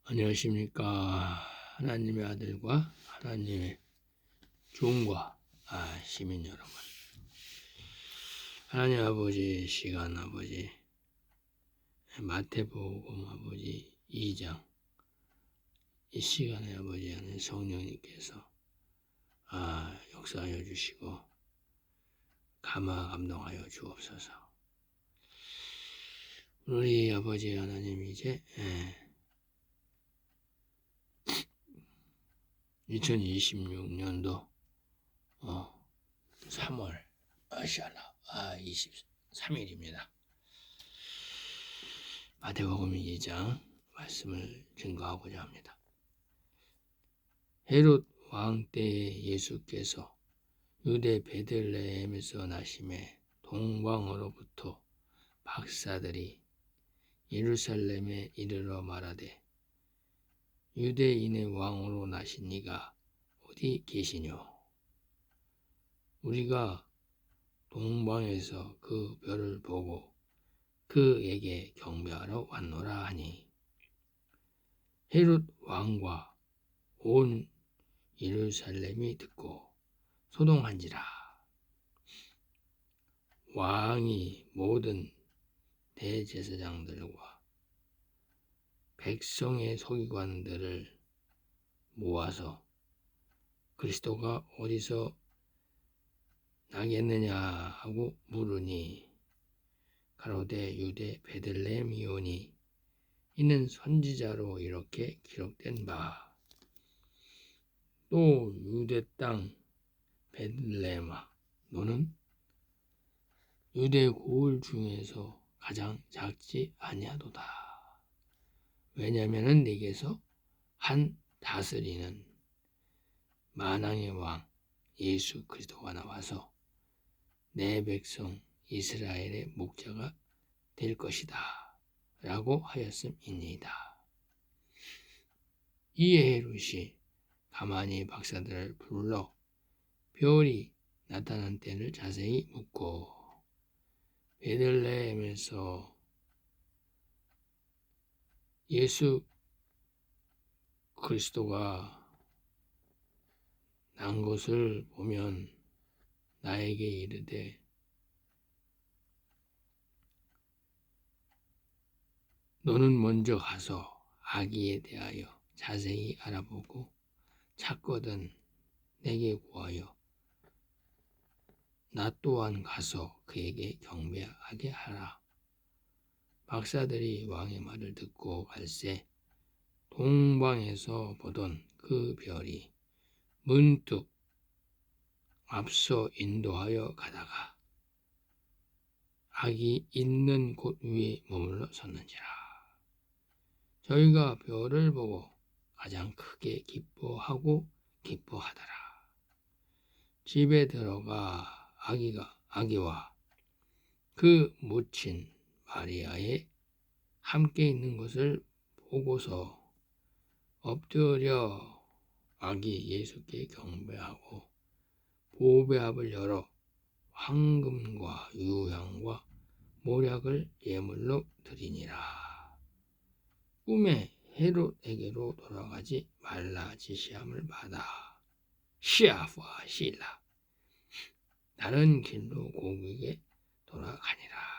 안녕하십니까. 하나님의 아들과 하나님의 종과 시민 여러분. 하나님 아버지 시간 아버지 마태복음 아버지 2장 이 시간에 아버지 하나님 성령님께서 역사하여 주시고 감동하여 주옵소서. 우리 아버지 하나님 이제 2026년도 3월 23일입니다. 마태복음 2장 말씀을 증거하고자 합니다. 헤롯 왕 때에 예수께서 유대 베들레헴에서 나심에 동방으로부터 박사들이 예루살렘에 이르러 말하되 유대인의 왕으로 나신 이가 어디 계시뇨? 우리가 동방에서 그 별을 보고 그에게 경배하러 왔노라 하니 헤롯 왕과 온 예루살렘이 듣고 소동한지라. 왕이 모든 대제사장들과 백성의 서기관들을 모아서 그리스도가 어디서 나겠느냐 하고 물으니 가로되 유대 베들레헴이오니 이는 선지자로 이렇게 기록된 바. 또 유대 땅 베들레헴아 너는 유대 고을 중에서 가장 작지 아니하도다. 왜냐하면 네게서 한 다스리는 만왕의 왕 예수 그리스도가 나와서 내 백성 이스라엘의 목자가 될 것이다 라고 하였음이니이다. 이에 헤롯이 가만히 박사들을 불러 별이 나타난 때를 자세히 묻고 베들레헴에서 예수 그리스도가 난 것을 보면 나에게 이르되 너는 먼저 가서 아기에 대하여 자세히 알아보고 찾거든 내게 구하여 나 또한 가서 그에게 경배하게 하라. 박사들이 왕의 말을 듣고 갈새 동방에서 보던 그 별이 문득 앞서 인도하여 가다가 아기 있는 곳 위에 머물러 섰는지라. 저희가 별을 보고 가장 크게 기뻐하더라. 집에 들어가 아기와 그 모친 마리아에 함께 있는 것을 보고서 엎드려 아기 예수께 경배하고 보배압을 열어 황금과 유향과 모략을 예물로 드리니라. 꿈에 헤롯에게로 돌아가지 말라 지시함을 받아 시아와 실라 다른 길로 고국에 돌아가니라.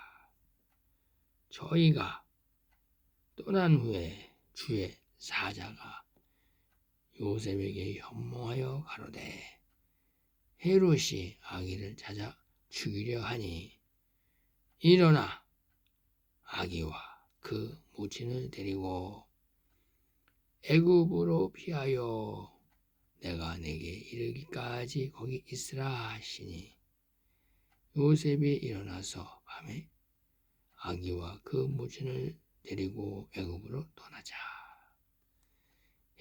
저희가 떠난 후에 주의 사자가 요셉에게 현몽하여 가로되 헤롯이 아기를 찾아 죽이려 하니 일어나 아기와 그 모친을 데리고 애굽으로 피하여 내가 내게 이르기까지 거기 있으라 하시니 요셉이 일어나서 밤에 아기와 그 모친을 데리고 애굽으로 떠나자.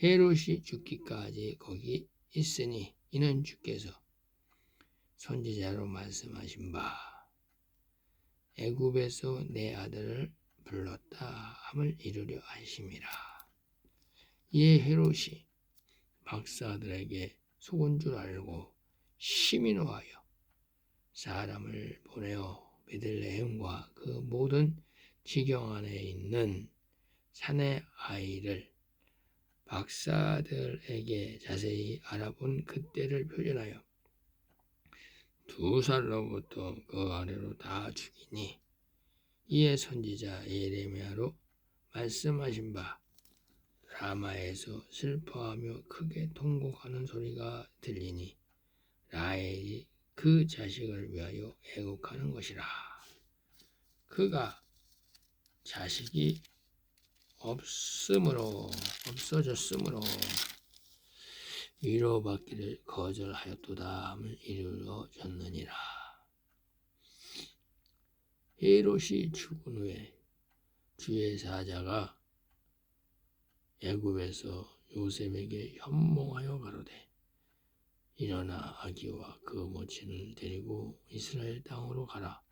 헤롯이 죽기까지 거기 있으니 이는 주께서 선지자로 말씀하신 바 애굽에서 내 아들을 불렀다 함을 이루려 하심이라. 이에 헤롯이 박사들에게 속은 줄 알고 심히 노하여 사람을 보내어 베들레헴과 그 모든 지경 안에 있는 산의 아이를 박사들에게 자세히 알아본 그때를 표현하여 2살로부터 그 아래로 다 죽이니 이에 선지자 예레미야로 말씀하신 바 라마에서 슬퍼하며 크게 통곡하는 소리가 들리니 라헬이 그 자식을 위하여 애곡하는 것이라. 그가 자식이 없어졌으므로 위로받기를 거절하였도다 함을 이루어졌느니라. 헤롯이 죽은 후에 주의 사자가 애굽에서 요셉에게 현몽하여 가로되 일어나 아기와 그 모친을 데리고 이스라엘 땅으로 가라.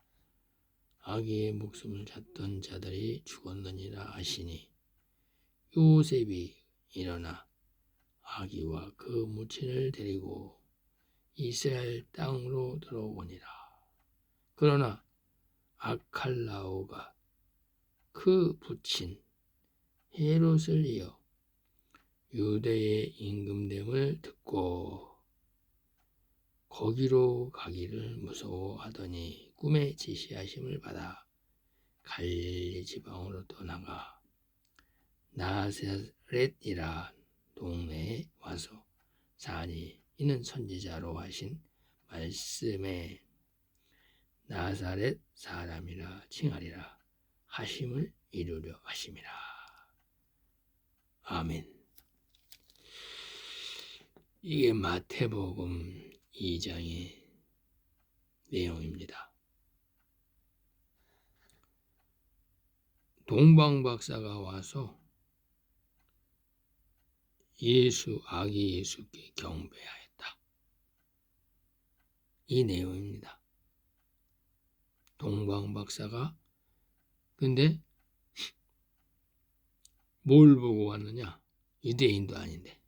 아기의 목숨을 찾던 자들이 죽었느니라 하시니 요셉이 일어나 아기와 그 모친을 데리고 이스라엘 땅으로 들어오니라. 그러나 아칼라오가 그 부친 헤롯을 이어 유대의 임금됨을 듣고 거기로 가기를 무서워하더니 꿈에 지시하심을 받아 갈릴리 지방으로 떠나가 나사렛이라 동네에 와서 사니 이는 선지자로 하신 말씀에 나사렛 사람이라 칭하리라 하심을 이루려 하심이라. 아멘. 이게 마태복음 2장의 내용입니다. 동방박사가 와서 아기 예수께 경배하였다. 이 내용입니다. 동방박사가 근데 뭘 보고 왔느냐? 유대인도 아닌데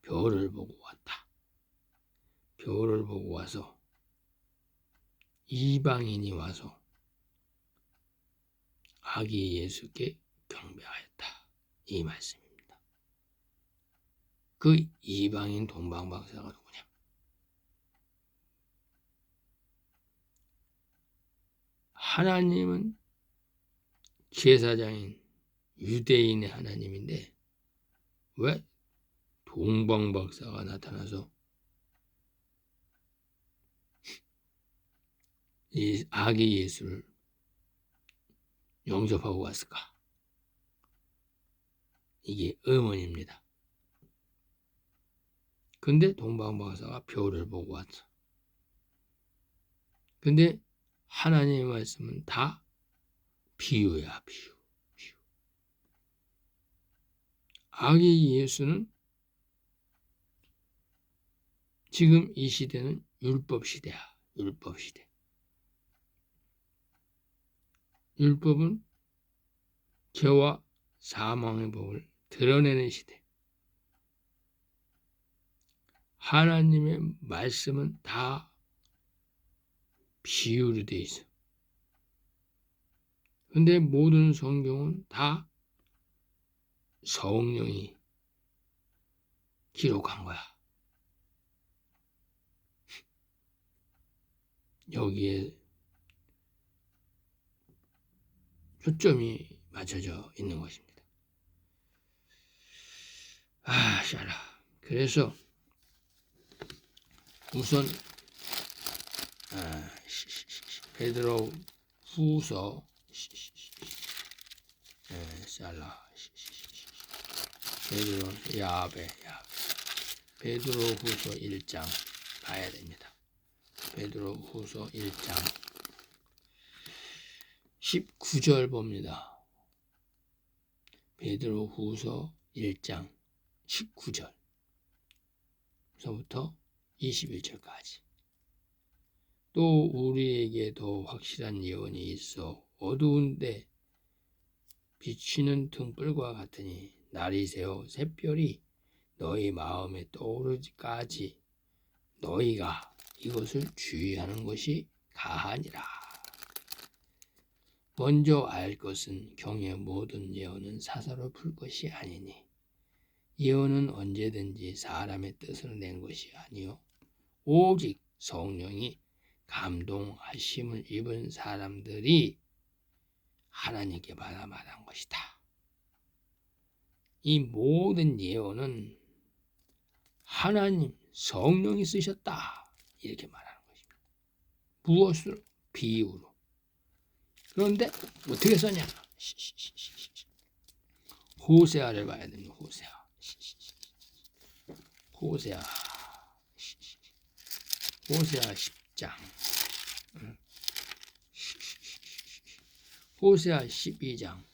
별을 보고 왔다. 별을 보고 와서 이방인이 와서 아기 예수께 경배하였다. 이 말씀입니다. 그 이방인 동방박사가 누구냐? 하나님은 제사장인 유대인의 하나님인데 왜 동방박사가 나타나서 이 아기 예수를 영접하고 왔을까? 이게 의문입니다. 근데 동방박사가 별을 보고 왔어. 근데 하나님의 말씀은 다 비유야, 비유. 아기 예수는 지금 이 시대는 율법 시대야. 율법 시대. 율법은 죄와 사망의 법을 드러내는 시대. 하나님의 말씀은 다 비유로 돼 있어. 근데 모든 성경은 다 성령이 기록한 거야. 여기에 초점이 맞춰져 있는 것입니다. 샤라. 그래서 우선 베드로 후서 베드로 야베 베드로 후서 1장 봐야 됩니다. 베드로 후서 1장 19절 봅니다. 베드로 후서 1장 19절부터 21절까지. 또 우리에게 더 확실한 예언이 있어 어두운데 비치는 등불과 같으니 날이 새어 샛별이 너희 마음에 떠오르기까지 너희가 이것을 주의하는 것이 가하니라. 먼저 알 것은 경의 모든 예언은 사사로 풀 것이 아니니 예언은 언제든지 사람의 뜻으로 낸 것이 아니요 오직 성령이 감동하심을 입은 사람들이 하나님께 받아 말한 것이다. 이 모든 예언은 하나님 성령이 쓰셨다 이렇게 말하는 것입니다. 무엇으로? 비유로. 그런데 어떻게 써냐? 호세아를 봐야 됩니다. 호세아 10장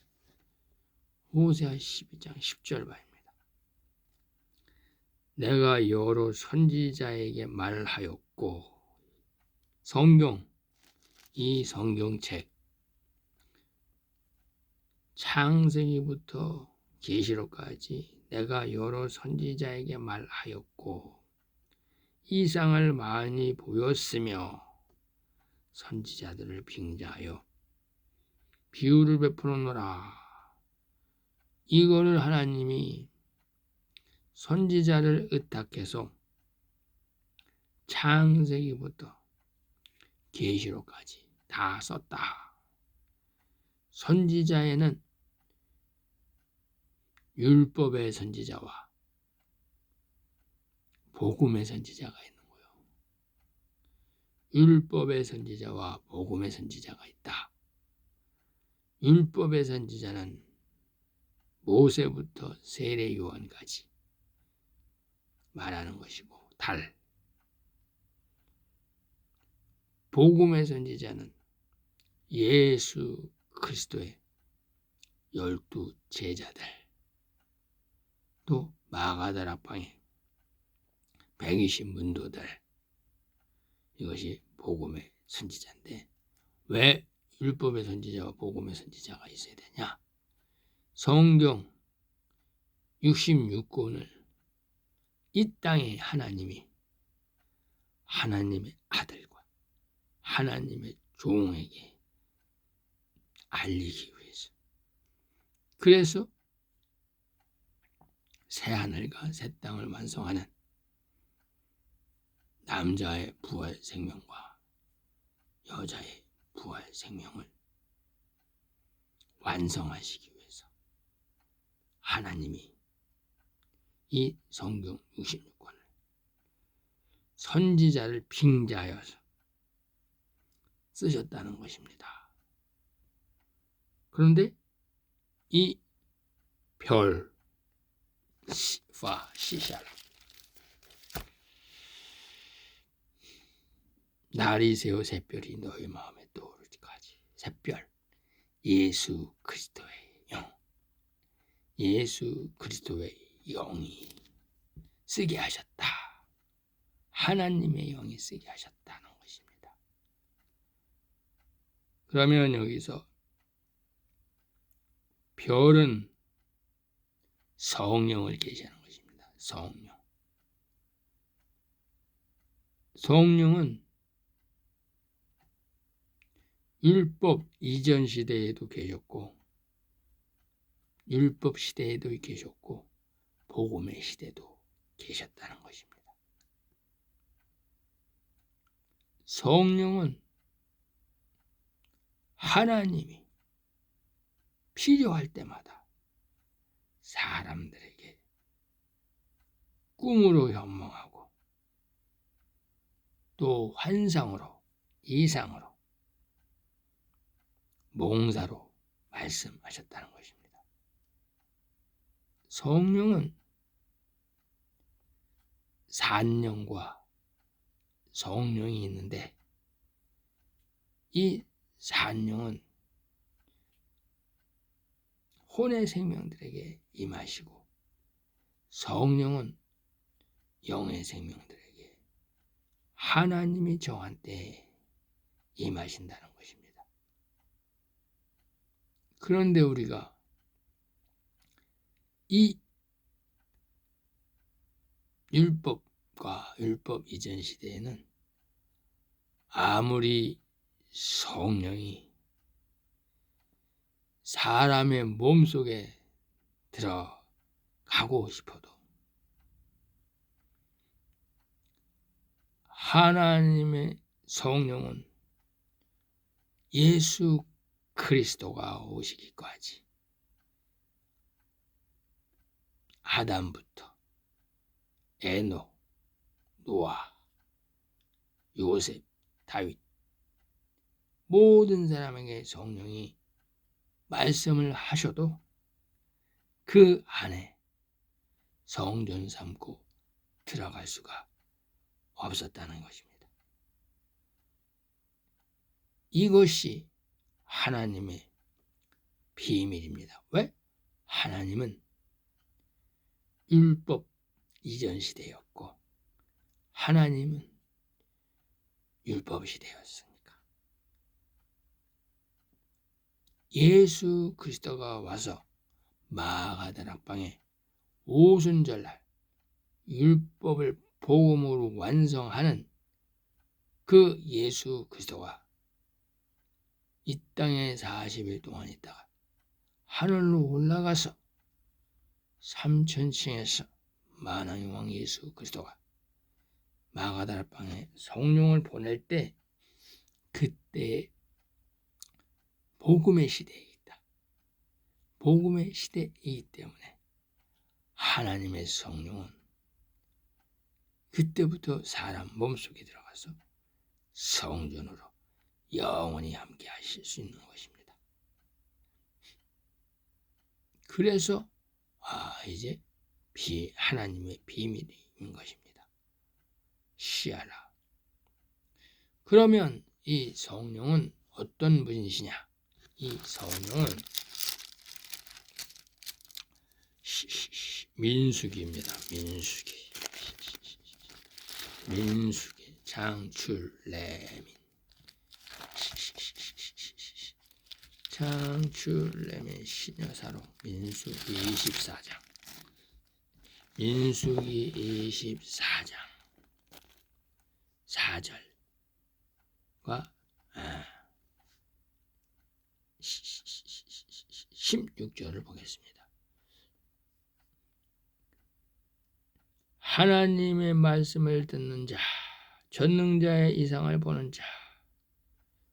호세아 12장 10절 봐입니다. 내가 여러 선지자에게 말하였고 이 성경책 창세기부터 계시록까지 내가 여러 선지자에게 말하였고 이상을 많이 보였으며 선지자들을 빙자하여 비유를 베풀었노라. 이거를 하나님이 선지자를 의탁해서 창세기부터 계시록까지 다 썼다. 선지자에는 율법의 선지자와 복음의 선지자가 있는 거예요. 율법의 선지자와 복음의 선지자가 있다. 율법의 선지자는 모세부터 세례 요한까지 말하는 것이고 복음의 선지자는 예수 그리스도의 12 제자들 또 마가다락방의 120 문도들 이것이 복음의 선지자인데 왜 율법의 선지자와 복음의 선지자가 있어야 되냐? 성경 66권을 이 땅에 하나님이 하나님의 아들과 하나님의 종에게 알리기 위해서 그래서 새하늘과 새 땅을 완성하는 남자의 부활 생명과 여자의 부활 생명을 완성하시기 위해서 하나님이 이 성경 66권을 선지자를 빙자하여서 쓰셨다는 것입니다. 그런데 이 별, 시샬 날이 새어 새별이 너희 마음에 떠오르기까지 새별 예수 그리스도의 영 예수 그리스도의 영이 쓰게 하셨다. 하나님의 영이 쓰게 하셨다는 것입니다. 그러면 여기서 별은 성령을 계시하는 것입니다. 성령은 율법 이전 시대에도 계셨고 율법 시대에도 계셨고 복음의 시대도 계셨다는 것입니다. 성령은 하나님이 필요할 때마다 사람들에게 꿈으로 현몽하고 또 환상으로 이상으로 몽사로 말씀하셨다는 것입니다. 성령은 산령과 성령이 있는데 이 산령은 혼의 생명들에게 임하시고 성령은 영의 생명들에게 하나님이 정한 때에 임하신다는 것입니다. 그런데 우리가 이 율법과 율법 이전 시대에는 아무리 성령이 사람의 몸속에 들어가고 싶어도 하나님의 성령은 예수 그리스도가 오시기까지 아담부터 에녹, 노아, 요셉, 다윗 모든 사람에게 성령이 말씀을 하셔도 그 안에 성전 삼고 들어갈 수가 없었다는 것입니다. 이것이 하나님의 비밀입니다. 왜? 하나님은 율법 이전 시대였고 하나님은 율법 시대였으니까 예수 그리스도가 와서 마가다락방에 오순절날 율법을 복음으로 완성하는 그 예수 그리스도가 이 땅에 40일 동안 있다가 하늘로 올라가서 삼천층에서 만왕의 왕 예수 그리스도가 마가다락방에 성령을 보낼 때 그때 복음의 시대에 있다. 복음의 시대이기 때문에 하나님의 성령은 그때부터 사람 몸속에 들어가서 성전으로 영원히 함께 하실 수 있는 것입니다. 그래서 이제 하나님의 비밀인 것입니다. 시아라. 그러면 이 성령은 어떤 분이시냐? 이 성령은 민수기입니다. 민수기 장출레민 시녀사로 민수기 24장 민수기 24장 4절과 16절을 보겠습니다. 하나님의 말씀을 듣는 자, 전능자의 이상을 보는 자,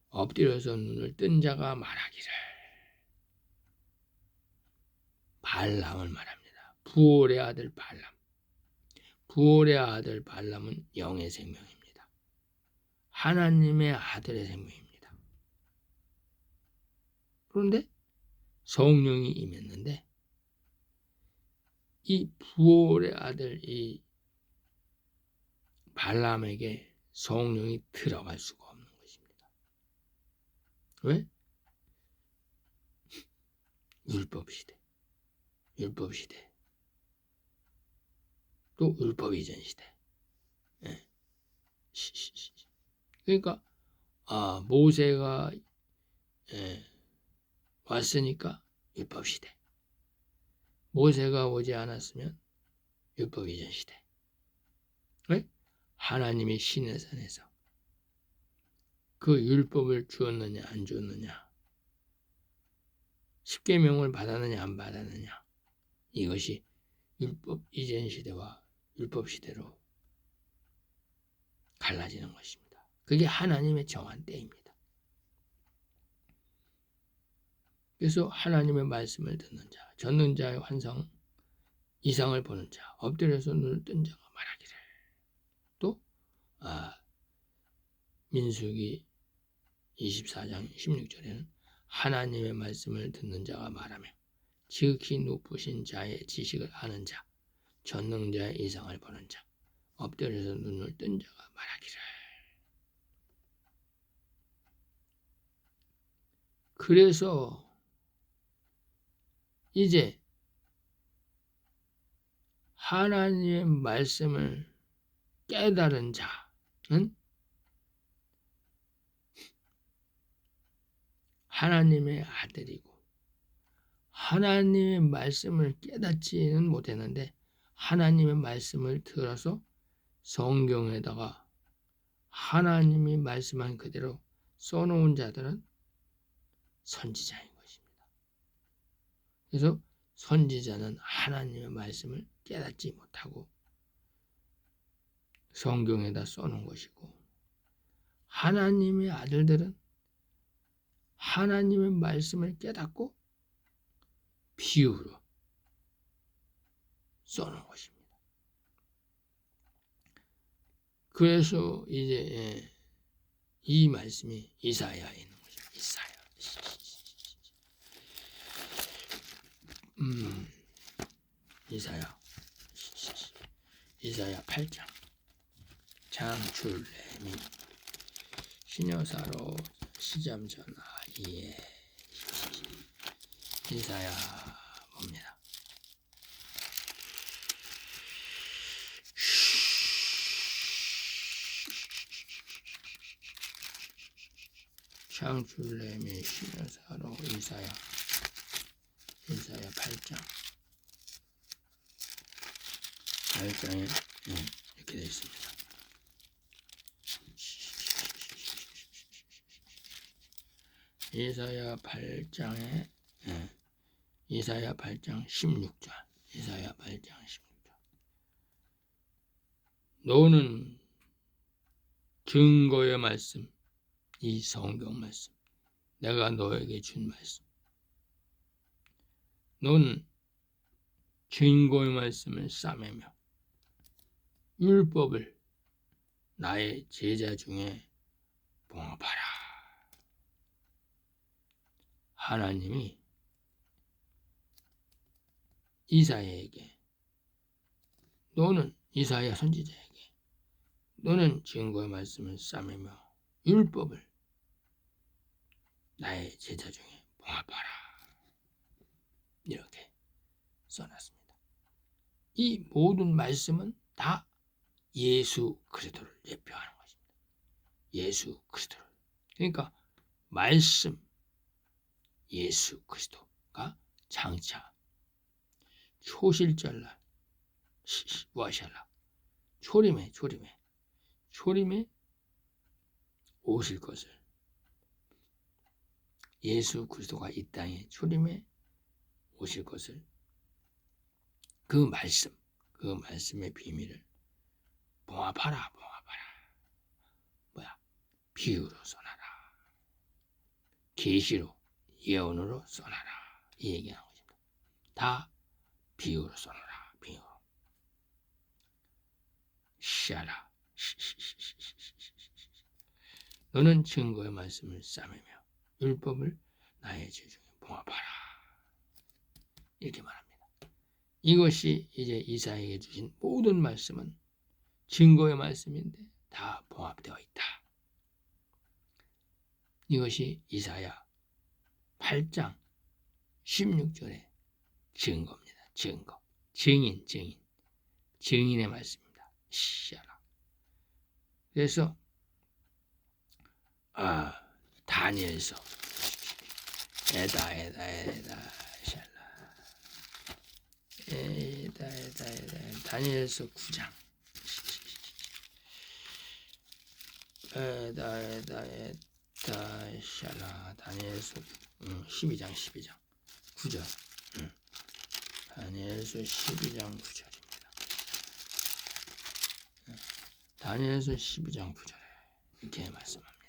엎드려서 눈을 뜬 자가 말하기를. 발람을 말합니다. 부올의 아들 발람. 부올의 아들 발람은 영의 생명입니다. 하나님의 아들의 생명입니다. 그런데 성령이 임했는데 이 부올의 아들 이 발람에게 성령이 들어갈 수가 없는 것입니다. 왜? 율법 시대. 또 율법 이전 시대. 예. 그러니까 모세가 왔으니까 율법 시대. 모세가 오지 않았으면 율법 이전 시대. 왜? 하나님이 시내산에서 그 율법을 주었느냐 안 주었느냐, 십계명을 받았느냐 안 받았느냐, 이것이 율법 이전 시대와 율법 시대로 갈라지는 것입니다. 그게 하나님의 정한 때입니다. 그래서 하나님의 말씀을 듣는 자, 전능자의 환상 이상을 보는 자, 엎드려서 눈을 뜬 자가 말하기를. 또 민수기 24장 16절에는 하나님의 말씀을 듣는 자가 말하며 지극히 높으신 자의 지식을 아는 자, 전능자의 이상을 보는 자, 엎드려서 눈을 뜬 자가 말하기를. 그래서 이제 하나님의 말씀을 깨달은 자는 하나님의 아들이고, 하나님의 말씀을 깨닫지는 못했는데 하나님의 말씀을 들어서 성경에다가 하나님이 말씀한 그대로 써놓은 자들은 선지자인 것입니다. 그래서 선지자는 하나님의 말씀을 깨닫지 못하고 성경에다 써놓은 것이고, 하나님의 아들들은 하나님의 말씀을 깨닫고 비유로 써놓은 것입니다. 그래서 이제 이 말씀이 이사야에 있는 것입니다. 이사야 8장. 장출래미 시녀사로 시잠전하 이에 이사야 봅니다. 장출래미 시녀사로 이사야 8장에 이렇게 되어 있습니다. 이사야 8장에 이사야 8장 16절. 이사야 8장 16절. 너는 증거의 말씀, 이 성경 말씀, 내가 너에게 준 말씀, 너는 증거의 말씀을 싸매며 율법을 나의 제자 중에 봉합하라. 하나님이 이사야에게, 너는 이사야 선지자에게, 너는 증거의 말씀을 싸매며 율법을 나의 제자 중에 봉합하라. 이렇게 써놨습니다. 이 모든 말씀은 다 예수 그리스도를 예표하는 것입니다. 예수 그리스도를. 그러니까 말씀, 예수 그리스도가 장차 초실절날 와샬라 초림에 오실 것을, 예수 그리스도가 이 땅에 초림에 오실 것을, 그 말씀의 비밀을 봉합하라. 비유로 써놔라. 계시로, 예언으로 써놔라. 이 얘기하는 것입니다. 다 비유로 써놔라. 비유로. 시아라. 너는 증거의 말씀을 싸매며 율법을 나의 제 중에 봉합하라. 이렇게 말합니다. 이것이 이제 이사야에게 주신 모든 말씀은 증거의 말씀인데 다 봉합되어 있다. 이것이 이사야 8장 16절의 증거입니다. 증거. 증인의 말씀입니다. 시아라. 그래서 다니엘서 에다 샬라 에다 다니엘서 9장 에다 샬라 다니엘서 12장 9절 다니엘서 12장 9절입니다. 다니엘서 12장 9절에 이렇게 말씀합니다.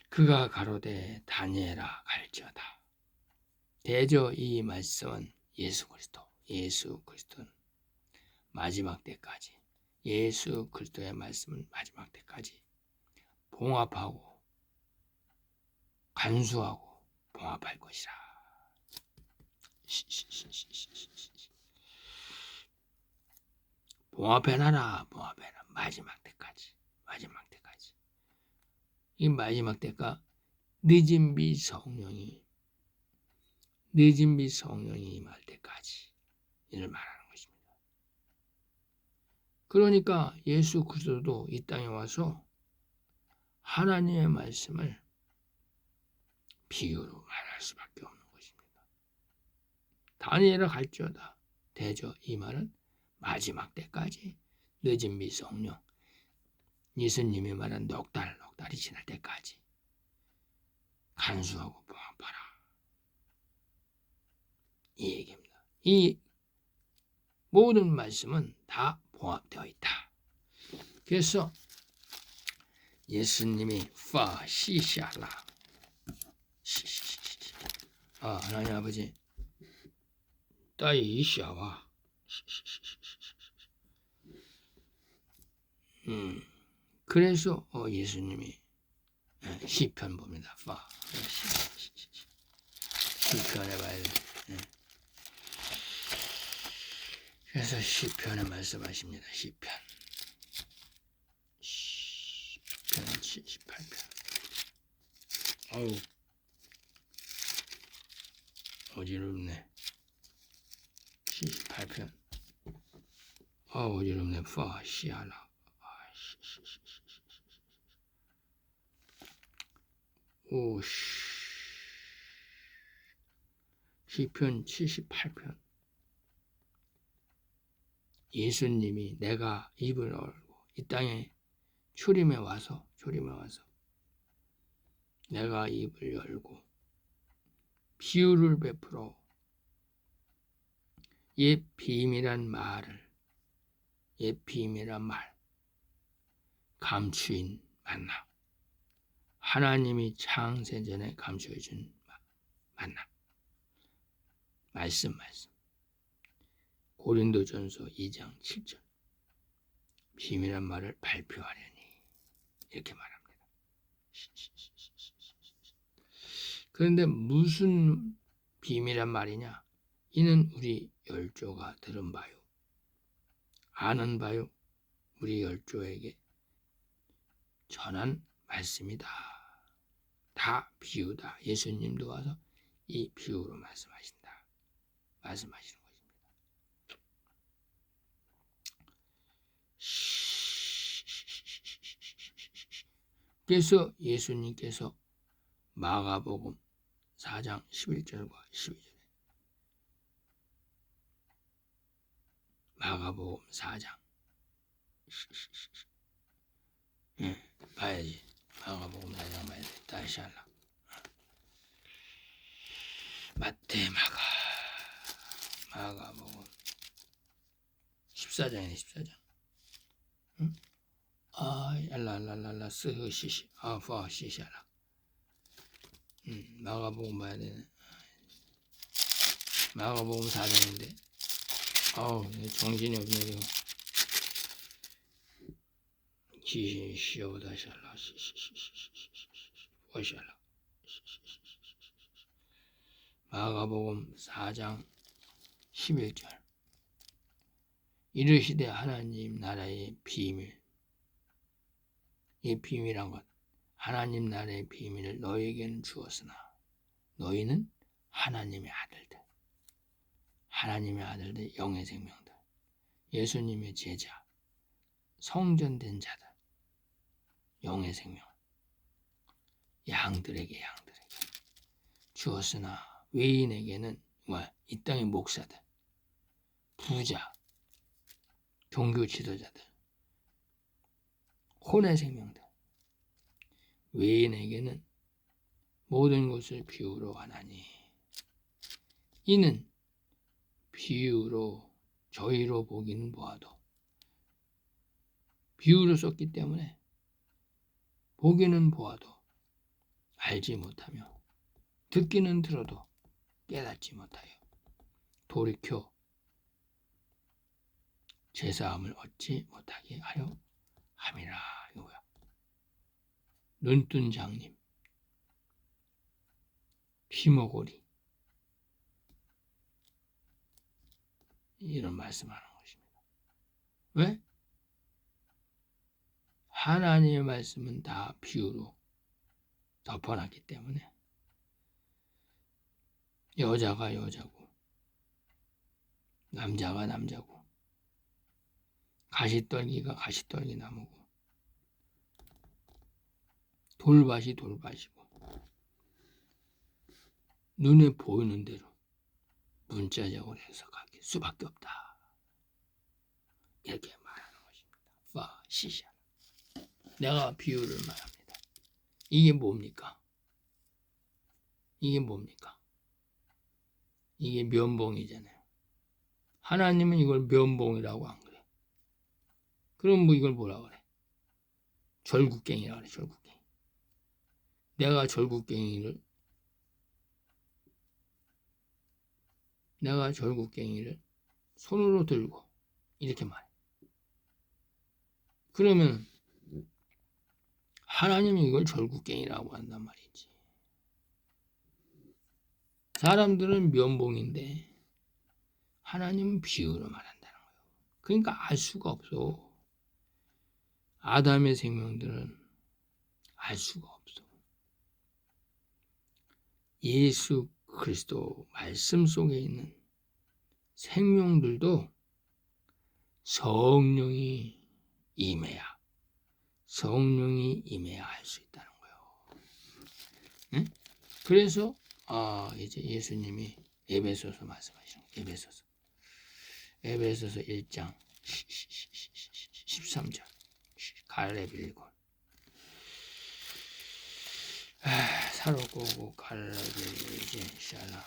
그가 가로되 다니엘아 갈지어다. 대저 이 말씀은 예수 그리스도는 마지막 때까지, 예수 그리스도의 말씀은 마지막 때까지 봉합하고 간수하고 봉합할 것이라. 봉합해놔라. 마지막 때까지. 이 마지막 때가 늦은 비 성령이 임할 때까지 이를 말하는 것입니다. 그러니까 예수 그리스도도 이 땅에 와서 하나님의 말씀을 비유로 말할 수밖에 없는 것입니다. 다니엘아 갈지어다. 대저 이 말은 마지막 때까지 늦은 비 성령, 예수님이 말한 넉 달이 지날 때까지 간수하고 봉합하라. 이 얘기입니다. 이 모든 말씀은 다 봉합되어 있다. 그래서 예수님이 파 시샤라 하나님 아버지 따이 이샤와 그래서 예수님이 시편 봅니다. 파 시편에 봐야 돼. 그래서 시편에 말씀하십니다. 시편 78편. 어우 어지럽네. 78편. 어지럽네. 파 시하라. 시편 78편. 예수님이 내가 입을 열고 이 땅에 초림에 와서 내가 입을 열고 비유를 베풀어 옛 비밀한 말 감추인 만나 하나님이 창세전에 감추어준 만나 말씀 고린도전서 2장 7절 비밀한 말을 발표하려니 이렇게 말합니다. 그런데 무슨 비밀한 말이냐? 이는 우리 열조가 들은 바요 아는 바요 우리 열조에게 전한 말씀이다. 다 비유다. 예수님도 와서 이 비유로 말씀하시는 것입니다. 그래서 예수님께서 마가복음 4장 11절과 12절에 마가복음 4장 봐야지. 마가복음 4장 봐야 돼. 다시 하려. 마태 마가복음 14장이네. 14장. 응? 알라라라라 스시시 파시샤라. 마가복음 봐야 되네. 마가복음 4장인데 정신이 없네 이거. 지시오다 샬라 와샬라. 마가복음 4장 11절 이르시되 하나님 나라의 비밀 이 비밀한 것 하나님 나라의 비밀을 너희에게는 주었으나 너희는 하나님의 아들들 영의 생명들 예수님의 제자 성전된 자들 영의 생명 양들에게 주었으나 외인에게는 이 땅의 목사들 부자 종교 지도자들 혼의 생명들 외인에게는 모든 것을 비유로 하나니 이는 비유로 저희로 보기는 보아도 비유로 썼기 때문에 보기는 보아도 알지 못하며 듣기는 들어도 깨닫지 못하여 돌이켜 제사함을 얻지 못하게 하여 함이라. 이거야. 눈뜬 장님 피머고리 이런 말씀하는 것입니다. 왜? 하나님의 말씀은 다 비유로 덮어놨기 때문에 여자가 여자고 남자가 남자고 가시떨기가 가시떨기 나무고 돌밭이 돌밭이고 눈에 보이는 대로 문자적으로 해석하기 수밖에 없다. 이렇게 말하는 것입니다. 파시샤. 내가 비유를 말합니다. 이게 뭡니까? 이게 면봉이잖아요. 하나님은 이걸 면봉이라고 안 그래. 그럼 뭐 이걸 뭐라 그래? 절국갱이라 그래. 절국갱이. 내가 절국갱이를 손으로 들고 이렇게 말해. 그러면 하나님이 이걸 절국갱이라고 한단 말이지. 사람들은 면봉인데 하나님은 비유로 말한다는 거예요. 그러니까 알 수가 없어. 아담의 생명들은 알 수가 없어. 예수 그리스도 말씀 속에 있는 생명들도 성령이 임해야 할 수 있다는 거예요. 응? 그래서 이제 예수님이 에베소서 말씀하시는 거예요. 에베소서 1장 13절 갈렙일군 사로고고 갈렙일제 샬라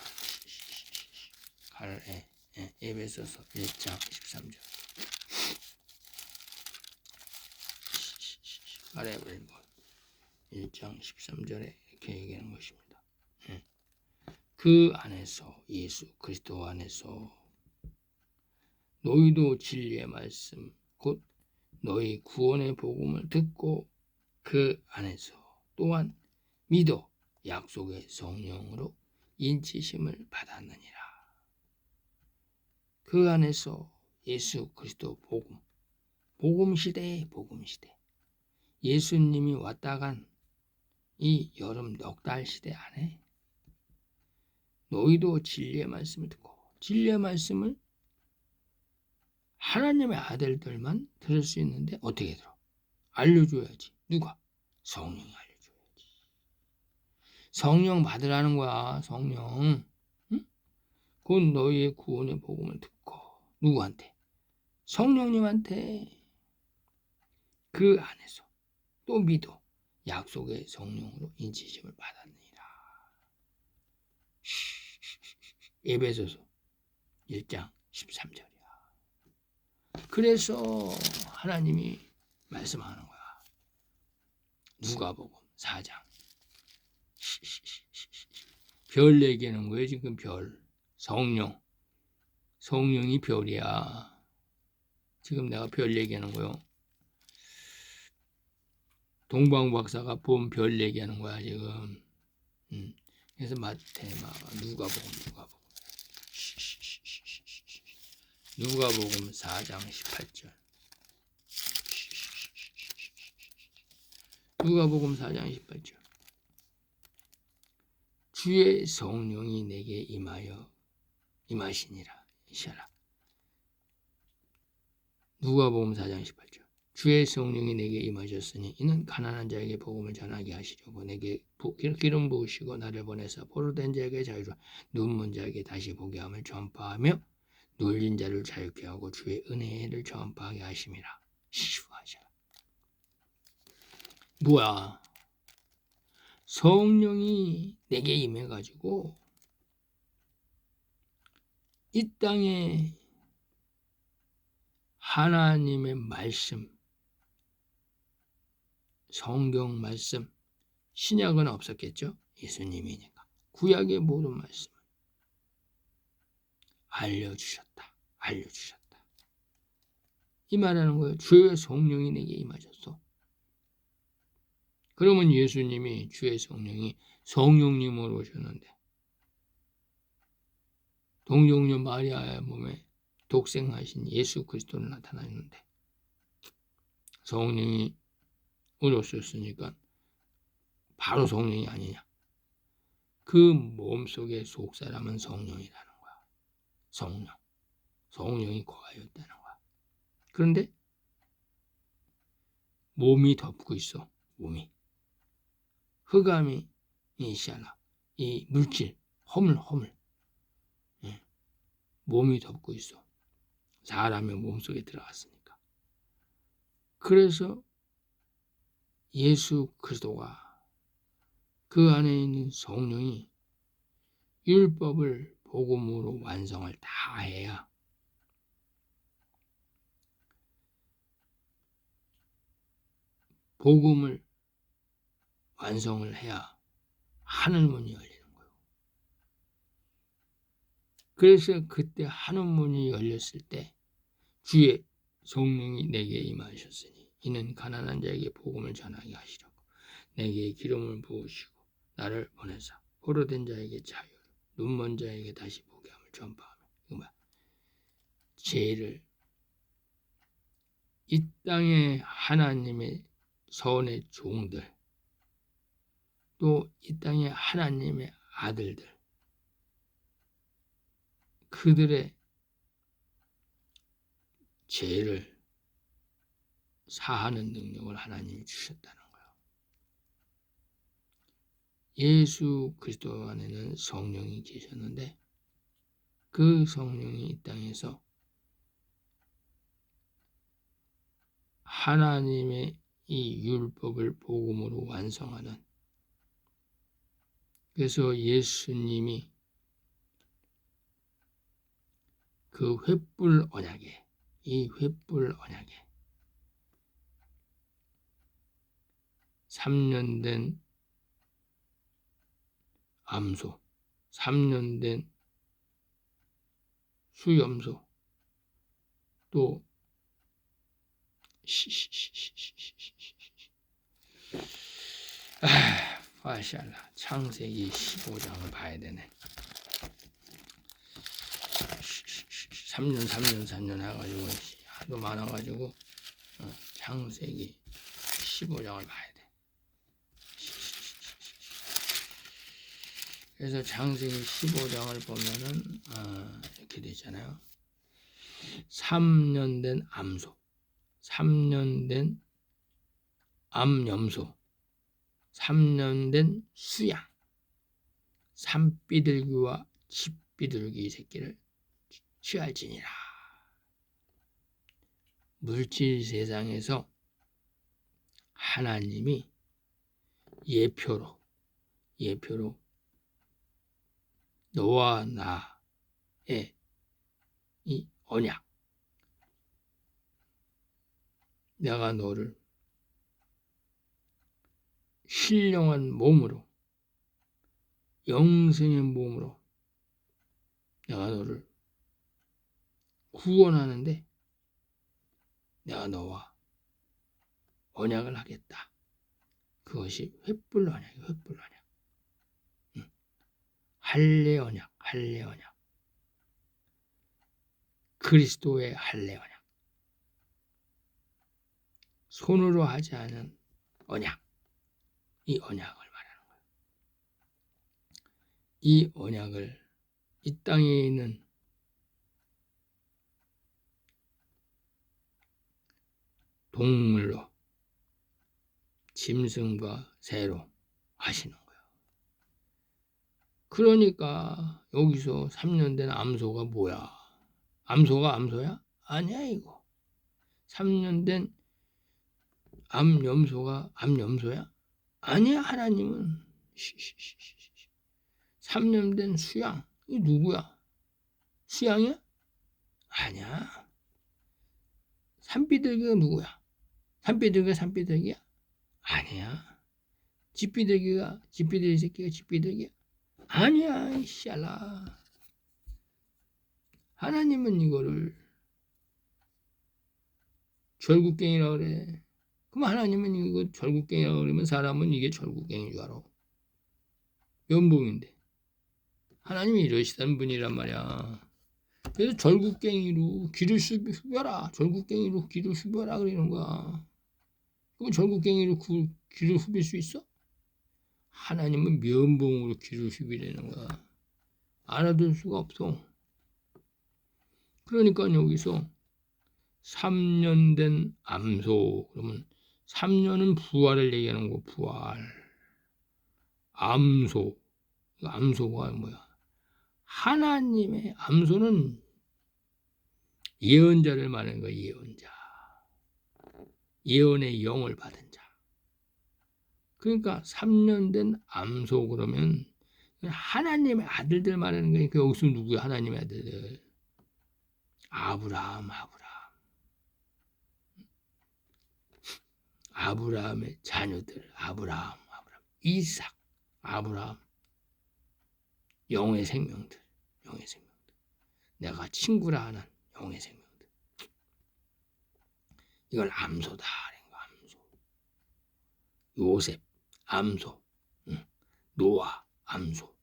갈렙 에베소서 1장 13절 갈렙일군 1장 13절에 이렇게 얘기하는 것입니다. 그 안에서 예수 그리스도 안에서 너희도 진리의 말씀 곧 너희 구원의 복음을 듣고 그 안에서 또한 믿어 약속의 성령으로 인치심을 받았느니라. 그 안에서 예수 그리스도 복음 시대 예수님이 왔다 간 이 여름 넉 달 시대 안에 너희도 진리의 말씀을 듣고 진리의 말씀을 하나님의 아들들만 들을 수 있는데 어떻게 들어? 알려줘야지. 누가? 성령이 알려줘야지. 성령 받으라는 거야. 성령. 응? 곧 너희의 구원의 복음을 듣고 누구한테? 성령님한테. 그 안에서 또 믿어 약속의 성령으로 인치심을 받았느니라. 에베소서 1장 13절이야. 그래서 하나님이 말씀하는 거야. 누가복음 4장 별 얘기하는 거예요. 지금 별 성령이 별이야. 지금 내가 별 얘기하는 거요. 동방박사가 본 별 얘기하는 거야 지금. 그래서 누가복음 4장 18절. 누가복음 4장 18절. 주의 성령이 내게 임하시니라. 누가복음 4장 18절. 주의 성령이 내게 임하셨으니 이는 가난한 자에게 복음을 전하게 하시려고 내게 기름 부으시고 나를 보내서 포로된 자에게 자유를 눈먼 자에게 다시 보게 함을 전파하며 눌린 자를 자유케 하고 주의 은혜를 전파하게 하심이라. 뭐야? 성령이 내게 임해가지고 이 땅에 하나님의 말씀, 성경 말씀, 신약은 없었겠죠? 예수님이니까. 구약의 모든 말씀을 알려주셨다. 이 말하는 거예요. 주의 성령이 내게 임하셨어. 그러면 예수님이 주의 성령이 성령님으로 오셨는데 동정녀 마리아의 몸에 독생하신 예수 그리스도를 나타났는데 성령이 오셨으니까 바로 성령이 아니냐. 그 몸속의 속사람은 성령이라는 거야. 성령이 거하였다는 거야. 그런데 몸이 덮고 있어. 몸이. 흑암이 이 물질 허물 몸이 덮고 있어. 사람의 몸속에 들어갔으니까. 그래서 예수 그리스도가 그 안에 있는 성령이 율법을 복음으로 완성을 다 해야 복음을 완성을 해야 하늘 문이 열리는 거예요. 그래서 그때 하늘 문이 열렸을 때 주의 성령이 내게 임하셨으니 이는 가난한 자에게 복음을 전하게 하시려고 내게 기름을 부으시고 나를 보내사 포로된 자에게 자유를 눈먼 자에게 다시 보게 함을 전파하며 죄를 이 땅의 하나님의 선의 종들 또 이 땅의 하나님의 아들들 그들의 죄를 사하는 능력을 하나님이 주셨다는 거예요. 예수 그리스도 안에는 성령이 계셨는데 그 성령이 이 땅에서 하나님의 이 율법을 복음으로 완성하는 그래서 예수님이 그 횃불 언약에 이 횃불 언약에 3년 된 암소, 3년 된 수염소, 또 마샬라 창세기 15장을 봐야 되네. 3년 해가지고 하도 많아가지고 창세기 15장을 봐야 돼. 그래서 창세기 15장을 보면은 이렇게 되잖아요. 3년 된 암소, 3년 된 암염소, 3년 된 수양, 산비둘기와 집비둘기 새끼를 취할지니라. 물질 세상에서 하나님이 예표로 너와 나의 이 언약, 내가 너를 신령한 몸으로 영생의 몸으로 내가 너를 구원하는데 내가 너와 언약을 하겠다. 그것이 횃불 언약이에요. 횃불 언약. 할례 언약. 그리스도의 할례 언약. 손으로 하지 않은 언약. 이 언약을 말하는 거예요. 이 언약을 이 땅에 있는 동물로 짐승과 새로 하시는 거예요. 그러니까 여기서 3년 된 암소가 뭐야? 암소가 암소야? 아니야 이거. 3년 된 암염소가 암염소야? 아니야. 하나님은 3년 된 수양. 이 누구야? 수양이야? 아니야. 산비둘기가 누구야? 산비둘기야? 아니야. 집비둘기 새끼가 집비둘기야? 아니야. 이씨알라. 하나님은 이거를 절국갱이라고 그래. 그럼 하나님은 이거 절국갱이라고 그러면 사람은 이게 절국갱인 줄 알아. 면봉인데. 하나님이 이러시다는 분이란 말이야. 그래서 절국갱이로 길을 흡여라. 절국갱이로 길을 흡여라 그러는 거야. 그럼 절국갱이로 길을 흡일 수 있어? 하나님은 면봉으로 길을 흡이라는 거야. 알아둘 수가 없어. 그러니까 여기서 3년 된 암소 그러면 3년은 부활을 얘기하는 거. 부활. 암소가 뭐야? 하나님의 암소는 예언자를 말하는 거야. 예언자. 예언의 영을 받은 자. 그러니까 3년 된 암소 그러면 하나님의 아들들 말하는 거니까 여기서 누구야? 하나님의 아들들. 아브라함. 아브라함의 자녀들, 아브라함, 이삭, 아브라함, 영의 생명들, 내가 친구라 하는 영의 생명들. 이걸 암소다. 암소. 요셉, 암소. 노아, 암소.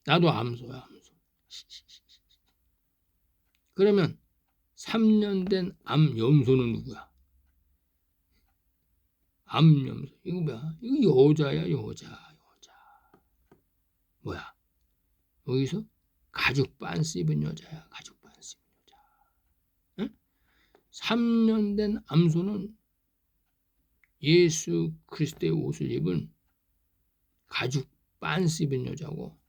나도 암소야, 암소. 그러면 3년 된 암염소는 누구야? 암염소. 이거 뭐야? 이거 여자야, 여자. 뭐야? 여기서 가죽 반스 입은 여자야, 가죽 반스 입은 여자. 응? 3년 된 암소는 예수 그리스도의 옷을 입은 가죽 반스 입은 여자고,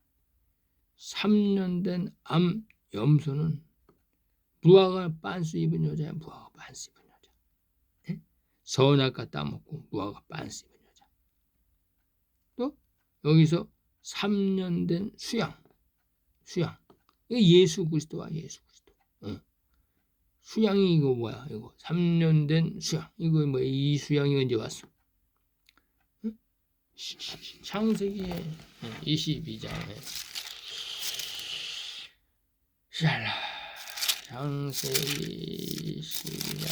3년 된 암염소는 무화과 반스 입은 여자야, 무화과 반스 입은 여자. 응? 선악과 따먹고 무화과 반스 입은 여자. 또 여기서 3년 된 수양. 이거 예수 그리스도와 예수 그리스도. 수양이 이거 뭐야? 이거 3년 된 수양. 이거 뭐 이 수양이 언제 왔어? 응? 창세기 22장에 샬라. 창세기 22장.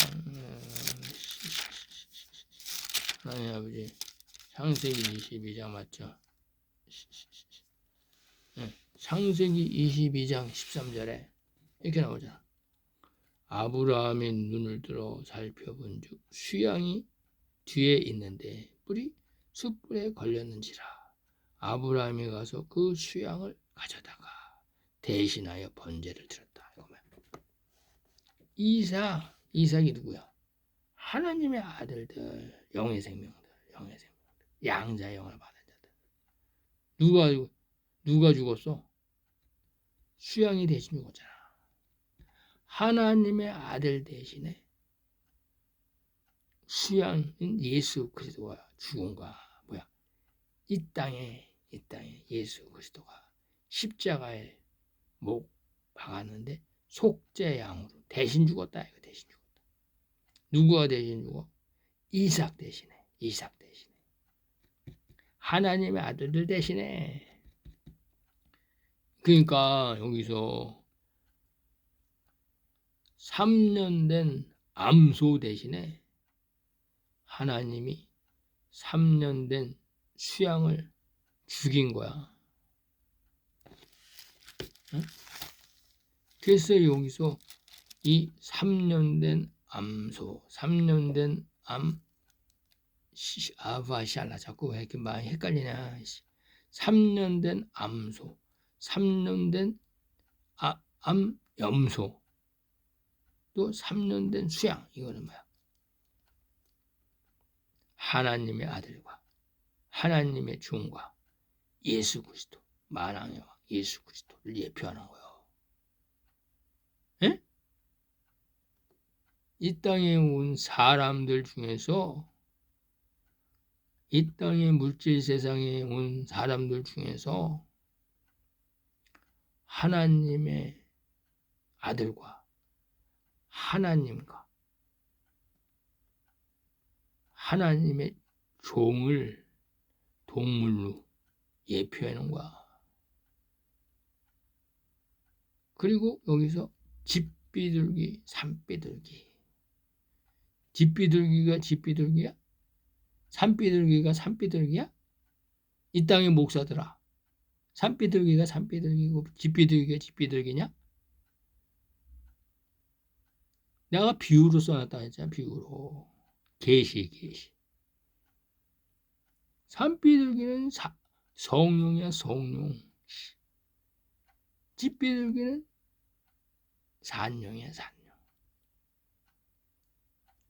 하나님 아버지. 창세기 22장 맞죠? 창세기 22장 13절에 이렇게 나오잖아. 아브라함이 눈을 들어 살펴본즉 수양이 뒤에 있는데 뿔이 숯불에 걸렸는지라. 아브라함이 가서 그 수양을 가져다가 대신하여 번제를 드렸다. 이삭이 누구야? 하나님의 아들들, 영의 생명들. 양자 영을 받은 자들. 누가 죽었어? 수양이 대신 죽었잖아. 하나님의 아들 대신에 수양인 예수 그리스도가 죽은 거야. 뭐야? 이 땅에 예수 그리스도가 십자가에 목 박았는데 속죄양으로 대신 죽었다. 이거 대신 죽었다. 누구가 대신 죽어? 이삭 대신에. 하나님의 아들들 대신에. 그러니까 여기서 3년 된 암소 대신에 하나님이 3년 된 수양을 죽인 거야. 응? 그래서 여기서 이 3년 된 암소, 3년 된 아바샬라, 자꾸 왜 이렇게 많이 헷갈리냐. 3년 된 암소, 3년 된 암염소, 또 3년 된 수양. 이거는 뭐야? 하나님의 아들과 하나님의 종과 예수 그리스도, 만왕의 왕 예수 그리스도를 예표하는 거예요. 에? 이 땅에 온 사람들 중에서, 이 땅의 물질 세상에 온 사람들 중에서 하나님의 아들과 하나님과 하나님의 종을 동물로 예표하는 거야. 그리고 여기서 집비둘기, 산비둘기. 집비둘기가 집비둘기야? 산비둘기가 산비둘기야? 이 땅의 목사들아, 산비둘기가 산비둘기고 집비둘기가 집비둘기냐? 내가 비유로 써놨다 했잖아. 비유로. 계시. 산비둘기는 성령이야, 성령. 집비둘기는 산령이야, 산령.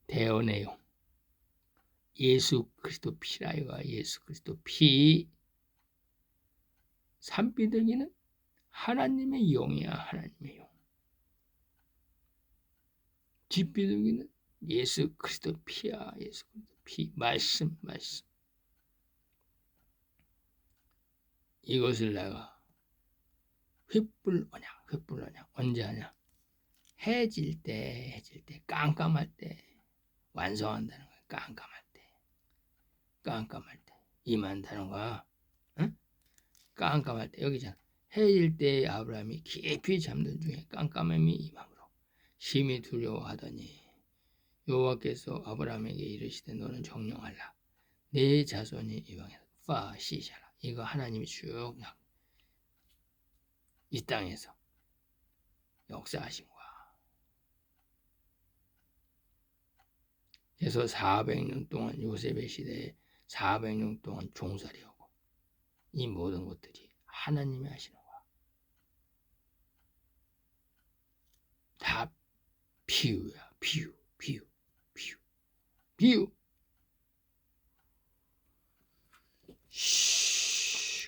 대언의 용. 예수 그리스도 피라. 이거야. 예수 그리스도 피. 산비둘기는 하나님의 영이야, 하나님의 영. 집비둘기는 예수 그리스도 피야, 예수 그리스도 피. 말씀. 이것을 내가 횃불 언약 언제 하냐? 해질 때 깜깜할 때 완성한다는 거야. 깜깜할 때 임한다는 거야. 응? 깜깜할 때 여기잖아. 해질 때 아브라함이 깊이 잠든 중에 깜깜함이 임함으로 심히 두려워하더니 여호와께서 아브라함에게 이르시되 너는 정령하라. 내 자손이 이방에서 파시샤라. 이거 하나님이 쭉 이 땅에서 역사하신 거야. 그래서 400년 동안 요셉의 시대에 400년 동안 종살이하고 이 모든 것들이 하나님이 하시는 거야. 다 비유야. 비유.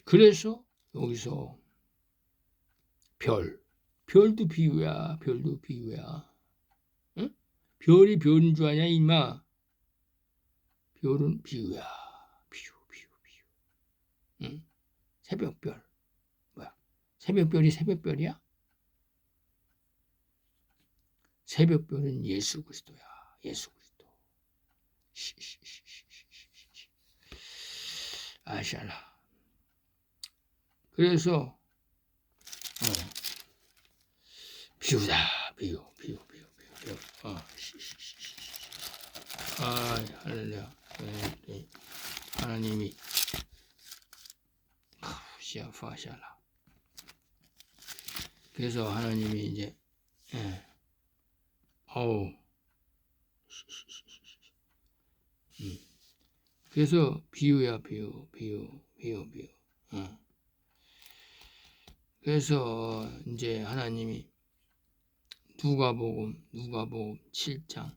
그래서 여기서 별도 비유야. 응? 별이 별인 줄 아냐 임마. 별은 비유야. 비유. 응? 새벽별. 뭐야? 새벽별이 새벽별이야? 새벽별은 예수 그리스도야. 예수 그리스도. 아시아라. 그래서 비유다. 비유. 할렐루야. 하나님이 시아파샤라. 그래서 하나님이 이제 그래서 비유야. 비유. 그래서 이제 하나님이 누가복음 7장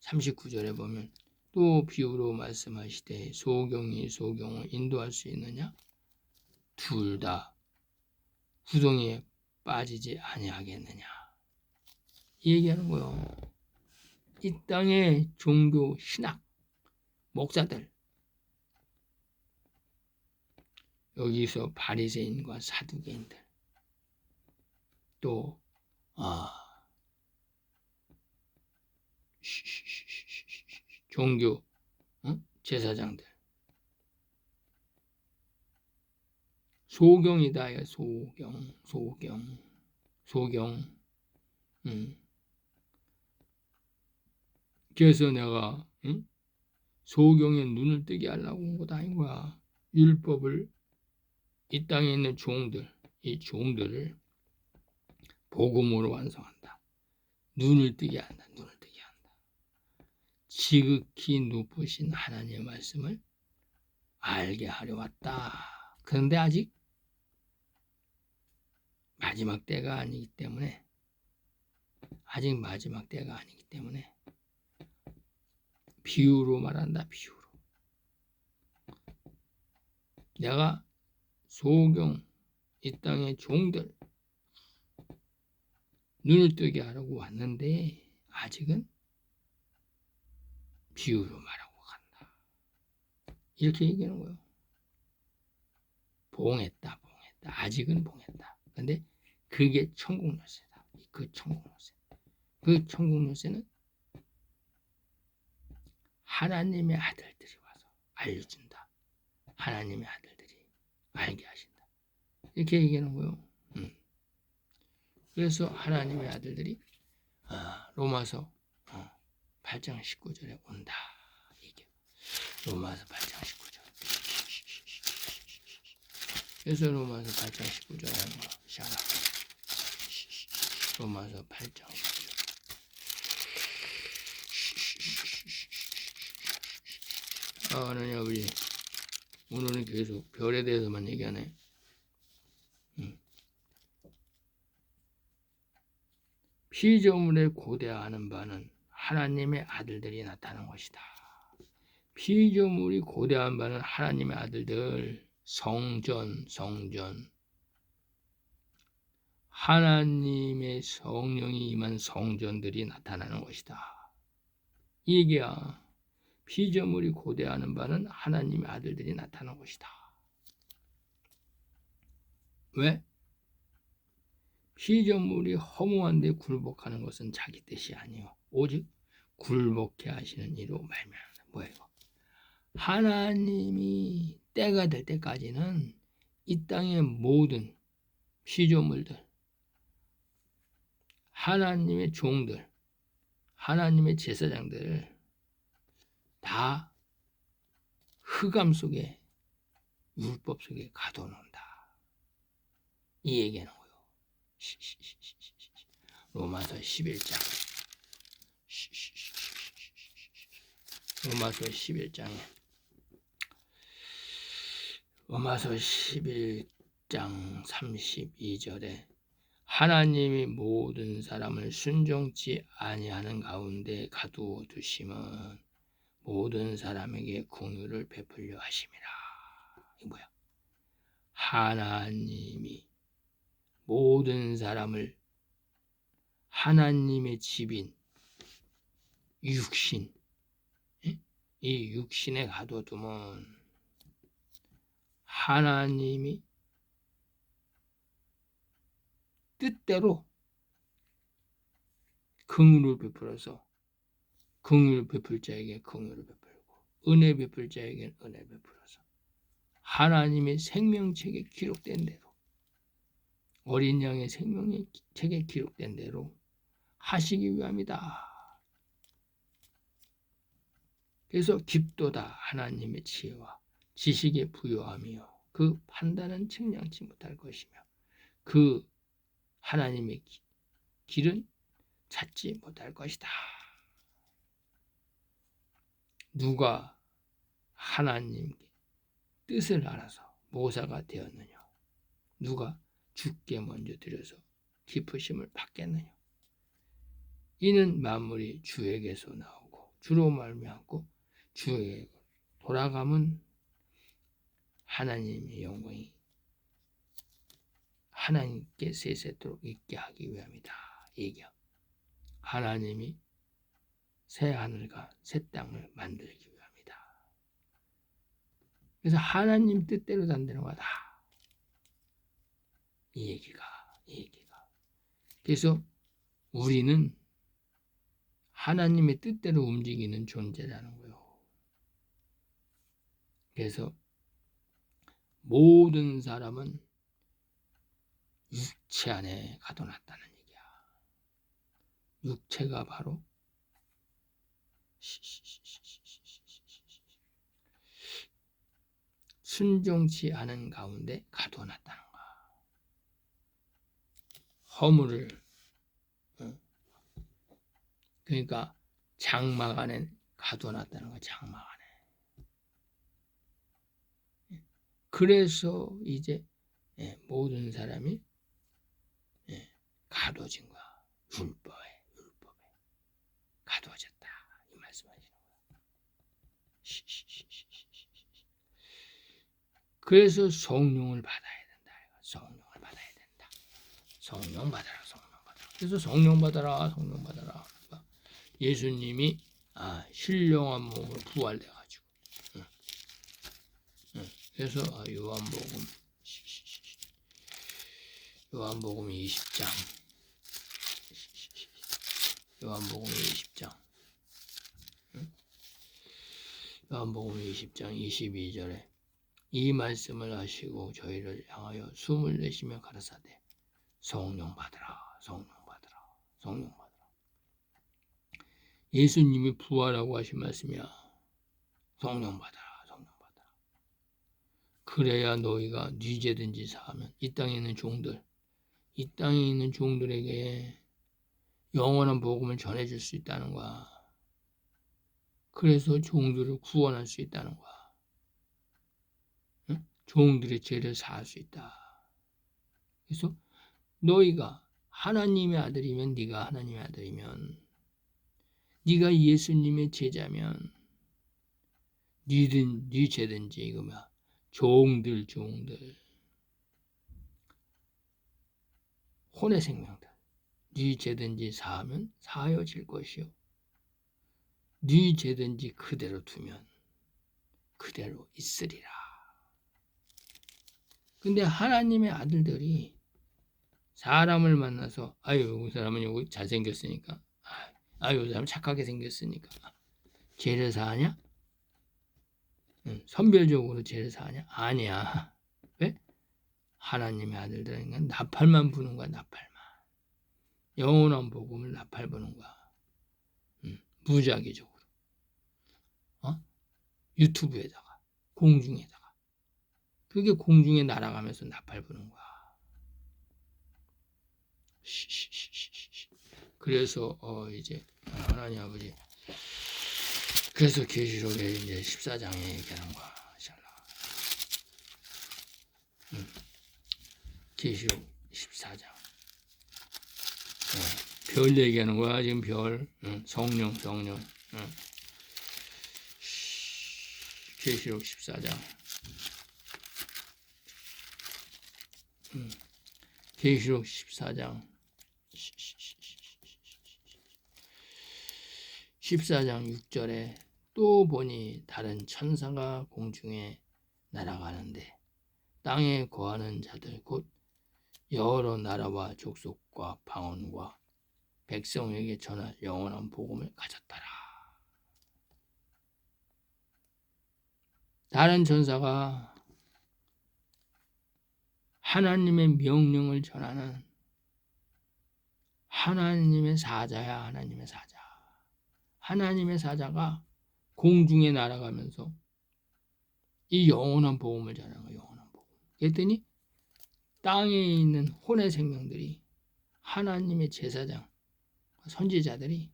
39절에 보면 또 비유로 말씀하시되 소경이 소경을 인도할 수 있느냐? 둘 다 구덩이에 빠지지 아니하겠느냐? 이 얘기하는 거예요. 이 땅의 종교 신학 목사들 여기서 바리새인과 사두개인들 또 종교 제사장들 소경이다. 소경. 그래서 내가 소경의 눈을 뜨게 하려고 온 것도 아닌 거야. 율법을 이 땅에 있는 이 종들을 복음으로 완성한다. 눈을 뜨게 한다. 지극히 높으신 하나님의 말씀을 알게 하려 왔다. 그런데 아직 마지막 때가 아니기 때문에 비유로 말한다. 비유로. 내가 소경 이 땅의 종들 눈을 뜨게 하려고 왔는데 아직은 비유로 말하고 간다. 이렇게 얘기하는 거예요. 봉했다. 아직은 봉했다. 근데 그게 천국 열쇠다. 그 천국 열쇠는 하나님의 아들들이 와서 알려준다. 하나님의 아들들이 알게 하신다. 이렇게 얘기하는 거예요. 그래서 하나님의 아들들이 로마서 8장 19절에 온다. 이게 로마서 8장 19절. 그래서 로마서 8장 19절에 하는 거 시작하라. 로마서 8장 19절. 하나님 아버지, 오늘은 계속 별에 대해서만 얘기하네. 피조물에 고대하는 바는 하나님의 아들들이 나타난 것이다. 피조물이 고대한 바는 하나님의 아들들, 성전, 하나님의 성령이 임한 성전들이 나타나는 것이다. 이 얘기야. 피조물이 고대하는 바는 하나님의 아들들이 나타난 것이다. 왜? 피조물이 허무한 데 굴복하는 것은 자기 뜻이 아니요 오직 굴복해 하시는 이로 말미암아. 뭐예요? 하나님이 때가 될 때까지는 이 땅의 모든 피조물들, 하나님의 종들, 하나님의 제사장들 다 흑암 속에 율법 속에 가둬놓는다. 이 얘기하는 거예요. 로마서 11장. 로마서 11장에 로마서 11장 32절에 하나님이 모든 사람을 순종치 아니하는 가운데 가두어 두심은 모든 사람에게 긍휼을 베풀려 하심이라. 이게 뭐야? 하나님이 모든 사람을 하나님의 집인 육신, 이 육신에 가둬두면 하나님이 뜻대로 긍휼을 베풀어서 긍휼 베풀 자에게 긍휼을 베풀고 은혜 베풀 자에게는 은혜 베풀어서 하나님의 생명책에 기록된 대로 어린 양의 생명책에 기록된 대로 하시기 위함이다. 그래서 깊도다 하나님의 지혜와 지식의 부요함이요 그 판단은 측량치 못할 것이며 그 하나님의 길은 찾지 못할 것이다. 누가 하나님의 뜻을 알아서 모사가 되었느냐? 누가 주께 먼저 드려서 기쁘심을 받겠느냐? 이는 만물이 주에게서 나오고 주로 말미암고 주에게 돌아가면 하나님의 영광이 하나님께 세세토록 있게 하기 위함이다. 얘기야. 하나님이 새 하늘과 새 땅을 만들기 위함이다. 그래서 하나님 뜻대로 산다는 거다. 이 얘기가. 그래서 우리는 하나님의 뜻대로 움직이는 존재라는 거예요. 그래서 모든 사람은 육체 안에 가둬놨다는 얘기야. 육체가 바로 순종치 않은 가운데 가둬놨다는 거야. 허물을 그러니까 장막 안에 가둬놨다는 거야. 장막 안에. 그래서 이제 모든 사람이 가둬진 거야. 율법에 가둬졌다. 이 말씀하시는 거야. 그래서 성령을 받아야 된다. 성령을 받아야 된다. 성령 받아라. 그래서 성령 받아라. 그러니까 예수님이 신령한 몸으로 부활돼가지고 그래서 요한복음 20장 요한복음 20장 22절에 이 말씀을 하시고 저희를 향하여 숨을 내쉬며 가라사대 성령 받으라. 예수님이 부활하고 하신 말씀이야. 성령 받아라. 그래야 너희가 네 죄든지 사하면 이 땅에 있는 종들에게 영원한 복음을 전해줄 수 있다는 거야. 그래서 종들을 구원할 수 있다는 거야. 응? 종들의 죄를 사할 수 있다. 그래서 너희가 하나님의 아들이면 네가 하나님의 아들이면 네가 예수님의 제자면 네 죄든지 이거 뭐야 종들 혼의 생명들 네 죄든지 사하면 사하여질 것이요 네 죄든지 그대로 두면 그대로 있으리라. 근데 하나님의 아들들이 사람을 만나서 이 사람은 여기 잘생겼으니까 요 사람 착하게 생겼으니까 죄를 사하냐? 선별적으로 죄를 사하냐? 아니야. 왜? 하나님의 아들들은 나팔만 부는 거야. 나팔만. 영원한 복음을 나팔 부는 거야. 무작위적으로. 유튜브에다가 공중에다가. 그게 공중에 날아가면서 나팔 부는 거야. 그래서 이제 하나님 아버지 그래서 계시록에 이제 14장에 얘기하는 거야. 계시록 14장. 별 얘기하는 거야. 지금 별. 성령. 계시록 14장. 계시록 14장. 14장 6절에 또 보니 다른 천사가 공중에 날아가는데 땅에 거하는 자들 곧 여러 나라와 족속과 방언과 백성에게 전할 영원한 복음을 가졌더라. 다른 천사가 하나님의 명령을 전하는 하나님의 사자야. 하나님의 사자. 하나님의 사자가 공중에 날아가면서 이 영원한 복음을 전하는 거야. 영원한 복음. 그랬더니 땅에 있는 혼의 생명들이 하나님의 제사장, 선지자들이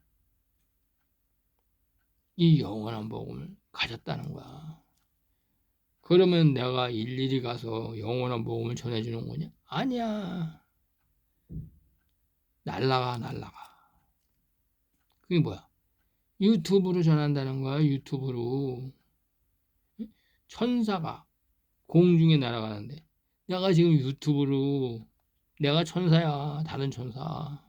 이 영원한 복음을 가졌다는 거야. 그러면 내가 일일이 가서 영원한 복음을 전해주는 거냐? 아니야. 날라가. 그게 뭐야? 유튜브로 전한다는 거야. 유튜브로. 천사가 공중에 날아가는데 내가 지금 유튜브로 내가 천사야. 다른 천사.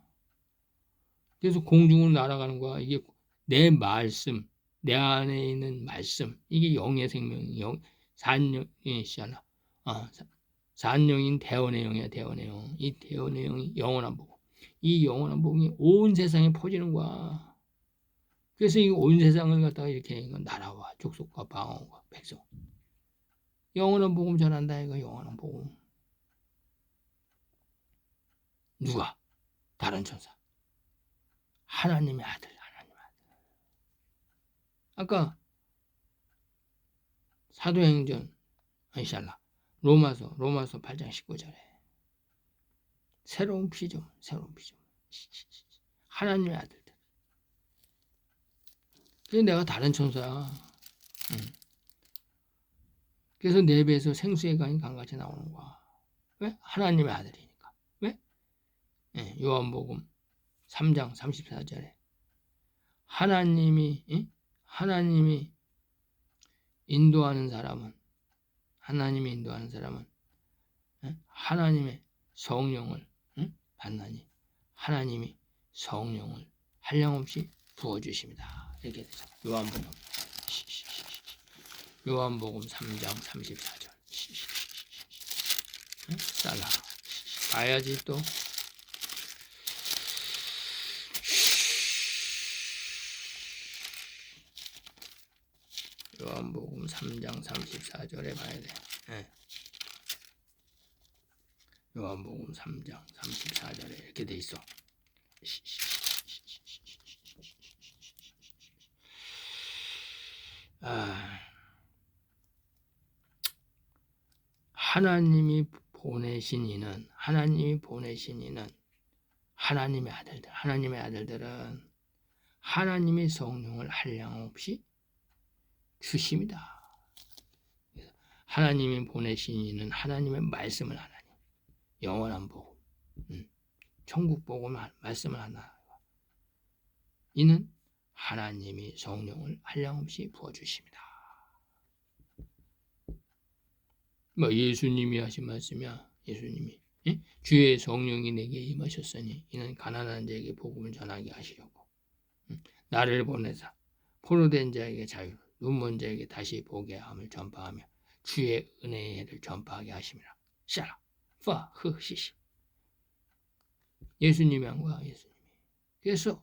그래서 공중으로 날아가는 거야. 이게 내 말씀, 내 안에 있는 말씀. 이게 영의 생명, 산영이 시알라. 산영인 대원의 영이야. 대원의 영. 이 대원의 영이 영원한 복음. 이 영원한 복음이 온 세상에 퍼지는 거야. 그래서 이 온 세상을 갖다가 이렇게 나라와 족속과 방언과 백성 영원한 복음 전한다. 이거 영원한 복음. 누가? 다른 천사. 하나님의 아들. 아까 사도행전 아니샬라 로마서 8장 19절에 새로운 피조물. 하나님의 아들들. 그래서 내가 다른 천사야. 그래서 내 배에서 생수의 강이 강같이 나오는 거야. 왜? 하나님의 아들이니까. 왜? 요한복음 3장 34절에 하나님이 인도하는 사람은 하나님의 성령을 받나니 하나님이 성령을 한량없이 부어주십니다. 이렇게 되죠. 요한복음 3장 34절. 살라. 봐야지 또. 요한복음 3장 34절에 봐야 돼. 요한복음 3장 34절에 이렇게 돼 있어. 하나님이 보내신 이는 하나님의 아들들은 하나님의 성령을 한량없이 주십니다. 하나님이 보내신 이는 하나님의 말씀을 하나니 영원한 복음, 천국 복음 말씀을 하나. 이는 하나님이 성령을 한량없이 부어주십니다. 예수님이 하신 말씀이야. 예수님이 주의 성령이 내게 임하셨으니 이는 가난한 자에게 복음을 전하게 하시려고 나를 보내사 포로된 자에게 자유를 눈먼 자에게 다시 보게 함을 전파하며 주의 은혜의 해를 전파하게 하심이라. 샤라 시시. 예수님이 한 거야. 예수님이. 그래서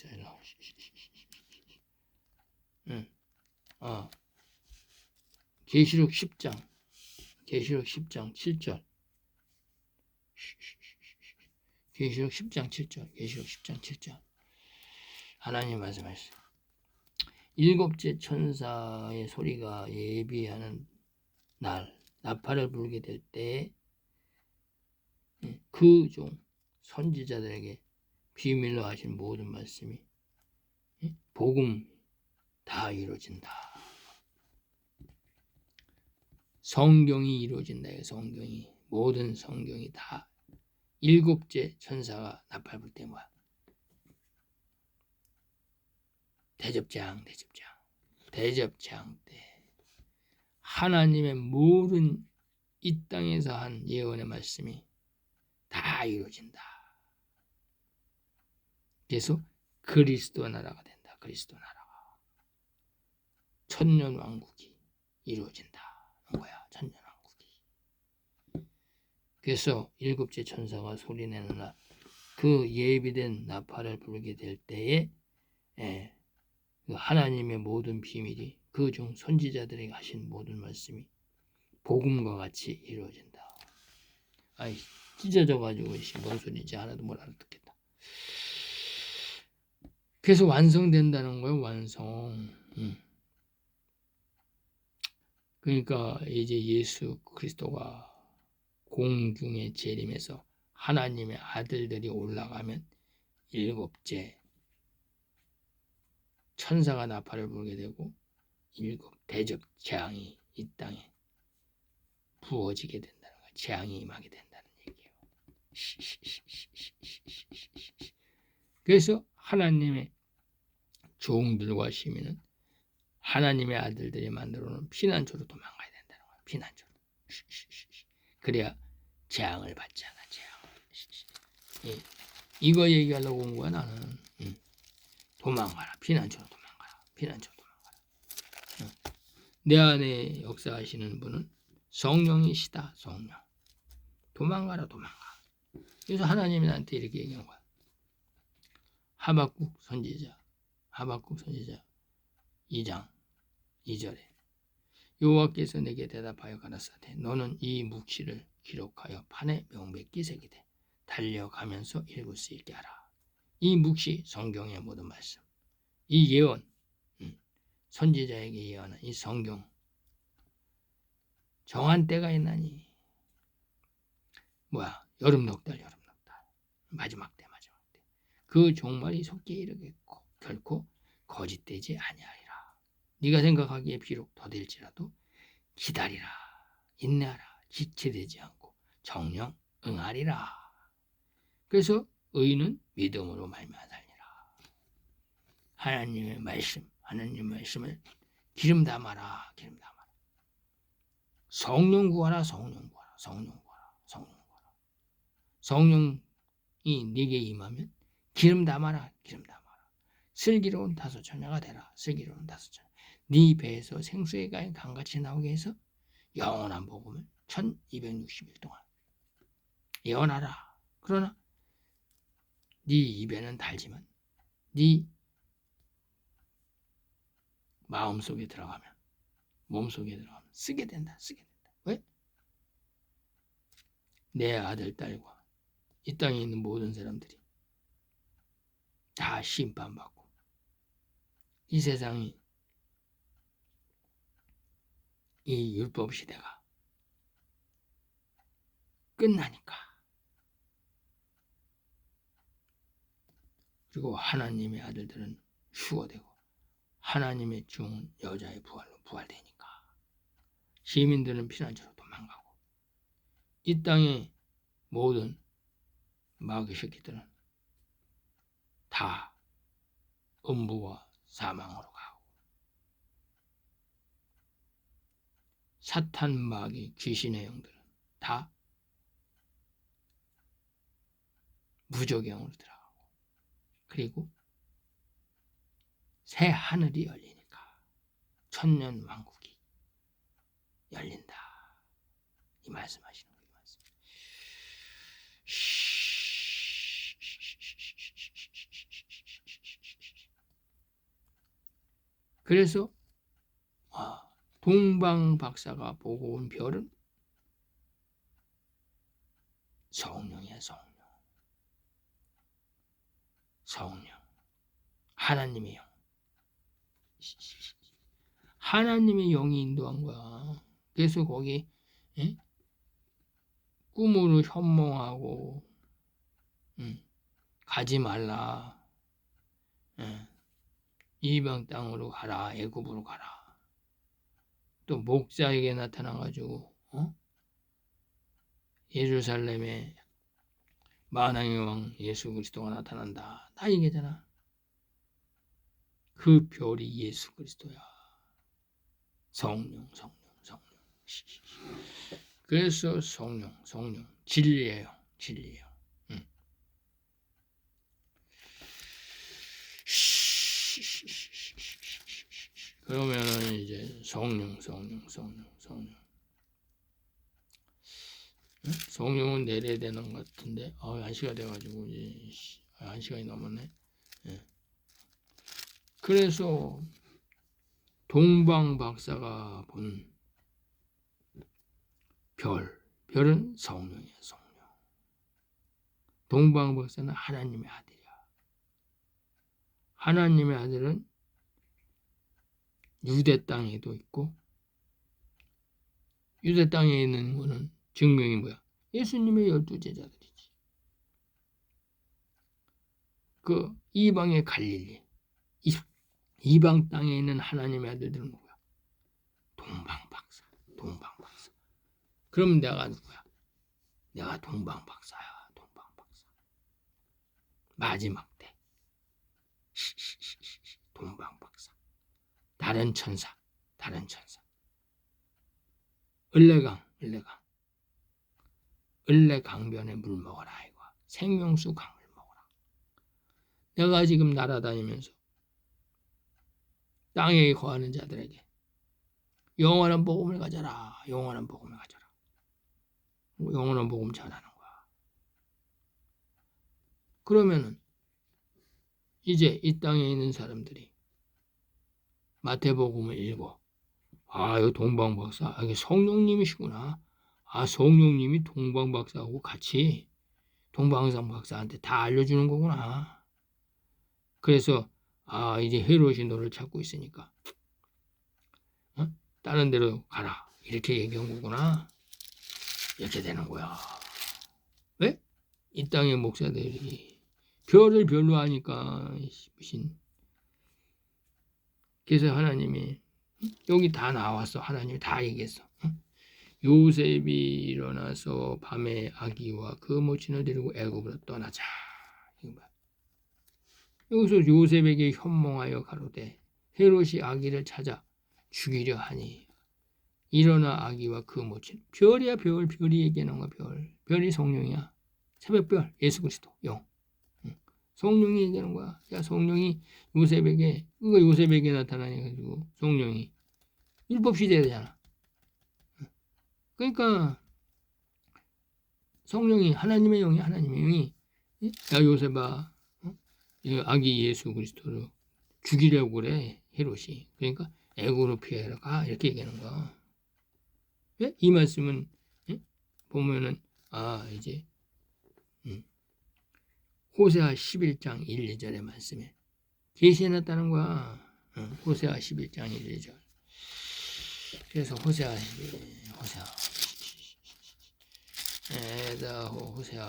있어요. 계시록 10장 7절. 계시록 10장 7절. 하나님 말씀하셨어요. 일곱째 천사의 소리가 예비하는 날, 나팔을 불게 될 때에 그 종 선지자들에게 비밀로 하신 모든 말씀이 복음 다 이루어진다. 성경이 이루어진다. 성경이 모든 성경이 다 일곱째 천사가 나팔 불 때 뭐야? 대접장 때 하나님의 모든 이 땅에서 한 예언의 말씀이 다 이루어진다. 그래서 그리스도 나라가 된다. 그리스도 나라가 천년 왕국이 이루어진다. 뭐야? 천년 왕국이. 그래서 일곱째 천사가 소리내는 날, 그 예비된 나팔을 불게 될 때에 그 하나님의 모든 비밀이 그 중 선지자들에게 하신 모든 말씀이 복음과 같이 이루어진다. 아이 찢어져가지고 뭔 소리인지 하나도 못 알아듣겠다. 그래서 완성된다는 거예요. 완성. 그러니까 이제 예수 그리스도가 공중에 재림해서 하나님의 아들들이 올라가면 일곱째 천사가 나팔을 불게 되고 일곱 대접 재앙이 이 땅에 부어지게 된다는 거예요. 재앙이 임하게 된다는 얘기예요. 그래서 하나님의 종들과 시민은 하나님의 아들들이 만들어놓은 피난처로 도망가야 된다는 거예요. 피난처로. 그래야 재앙을 받지 않아. 재앙을. 이거 얘기하려고 온 거야 나는. 도망가라. 피난처로 도망가라. 피난처로 도망가라. 내 안에 역사하시는 분은 성령이시다. 성령. 도망가라. 도망가. 그래서 하나님이 나한테 이렇게 얘기한 거야. 하박국 선지자 2장 2절에 여호와께서 내게 대답하여 가라사대 너는 이 묵시를 기록하여 판에 명백히 새기되 달려가면서 읽을 수 있게 하라. 이 묵시 성경의 모든 말씀, 이 예언, 선지자에게 예언한 이 성경 정한 때가 있나니 뭐야? 여름 넉달 마지막 때 그 종말이 속히 이르겠고 결코 거짓되지 아니하리라. 네가 생각하기에 비록 더딜지라도 기다리라. 인내하라. 지체되지 않고 정령 응하리라. 그래서 의인은 믿음으로 말미암아 살리라. 하나님의 말씀을 기름 담아라. 성령 구하라. 성령이 네게 임하면 기름 담아라. 슬기로운 다소 처녀가 되라. 네 배에서 생수의 가에 강같이 나오게 해서 영원한 복음을 1260일 동안 예언하라. 그러나 네 입에는 달지만 네 마음속에 들어가면 몸속에 들어가면 쓰게 된다. 왜? 내 아들 딸과 이 땅에 있는 모든 사람들이 다 심판받고 이 세상이 이 율법 시대가 끝나니까. 그리고 하나님의 아들들은 휴거되고 하나님의 종은 여자의 부활로 부활되니까 시민들은 피난처로 도망가고 이 땅의 모든 마귀 새끼들은 다 음부와 사망으로 가고 사탄 마귀 귀신의 영들은 다 무저갱으로 들어가고 그리고 새 하늘이 열리니까 천년 왕국이 열린다. 이 말씀하시는 거예요. 그래서 동방 박사가 보고 온 별은 성령이야, 성령. 하나님의 영. 하나님의 영이 인도한 거야. 그래서 거기 꿈으로 현몽하고 가지 말라. 이방 땅으로 가라. 애굽으로 가라. 또 목자에게 나타나가지고 예루살렘에 만왕의 왕 예수 그리스도가 나타난다. 다 얘기잖아. 그 별이 예수 그리스도야. 성령. 그래서 성령, 진리예요. 그러면은 이제 성령. 성령은 내려야 되는 것 같은데, 1시가 돼가지고 이제 1시간이 넘었네. 그래서 동방 박사가 본 별은 성령이야, 성령. 동방 박사는 하나님의 아들이야. 하나님의 아들은 유대 땅에도 있고, 유대 땅에 있는 거는 증명이 뭐야? 예수님의 12제자들이지. 그 이방의 갈릴리, 이방 땅에 있는 하나님의 아들들은 뭐야? 동방 박사. 그럼 내가 누구야? 내가 동방 박사야. 마지막 때. 동방 박사. 다른 천사. 을레강변에 물 먹어라. 이거. 생명수 강을 먹어라. 내가 지금 날아다니면서 땅에 거하는 자들에게 영원한 복음을 가져라. 영원한 복음 전하는 거야. 그러면은 이제 이 땅에 있는 사람들이 마태복음을 읽고 이거 동방박사, 이게 성령님이시구나. 성령님이 동방박사하고 같이 동방박사한테 다 알려주는 거구나. 그래서 이제 헤롯이 너를 찾고 있으니까 다른 데로 가라. 이렇게 얘기한 거구나. 이렇게 되는 거야. 왜? 이 땅의 목사들이 별을 별로 하니까 무슨. 그래서 하나님이 여기 다 나왔어. 하나님이 다 얘기했어. 요셉이 일어나서 밤에 아기와 그 모친을 데리고 애굽으로 떠나자. 여기서 요셉에게 현몽하여 가로되 헤롯이 아기를 찾아 죽이려 하니 일어나 아기와 그 모친. 별이야, 별이 얘기하는 거야. 별이 성령이야. 새벽별 예수 그리스도 영. 성령이 얘기하는 거야. 성령이 요셉에게 나타나가지고 성령이 율법 시대잖아. 그러니까 성령이 하나님의 영이 야 요셉아, 아기 예수 그리스도를 죽이려고 그래 헤롯이. 그러니까 애굽으로 피해라 가 이렇게 얘기하는 거야. 왜? 이 말씀은 보면은 이제 호세아 11장 1, 2절의 말씀에 계시해놨다는 거야. 호세아 11장 1, 2절. 그래서 호세아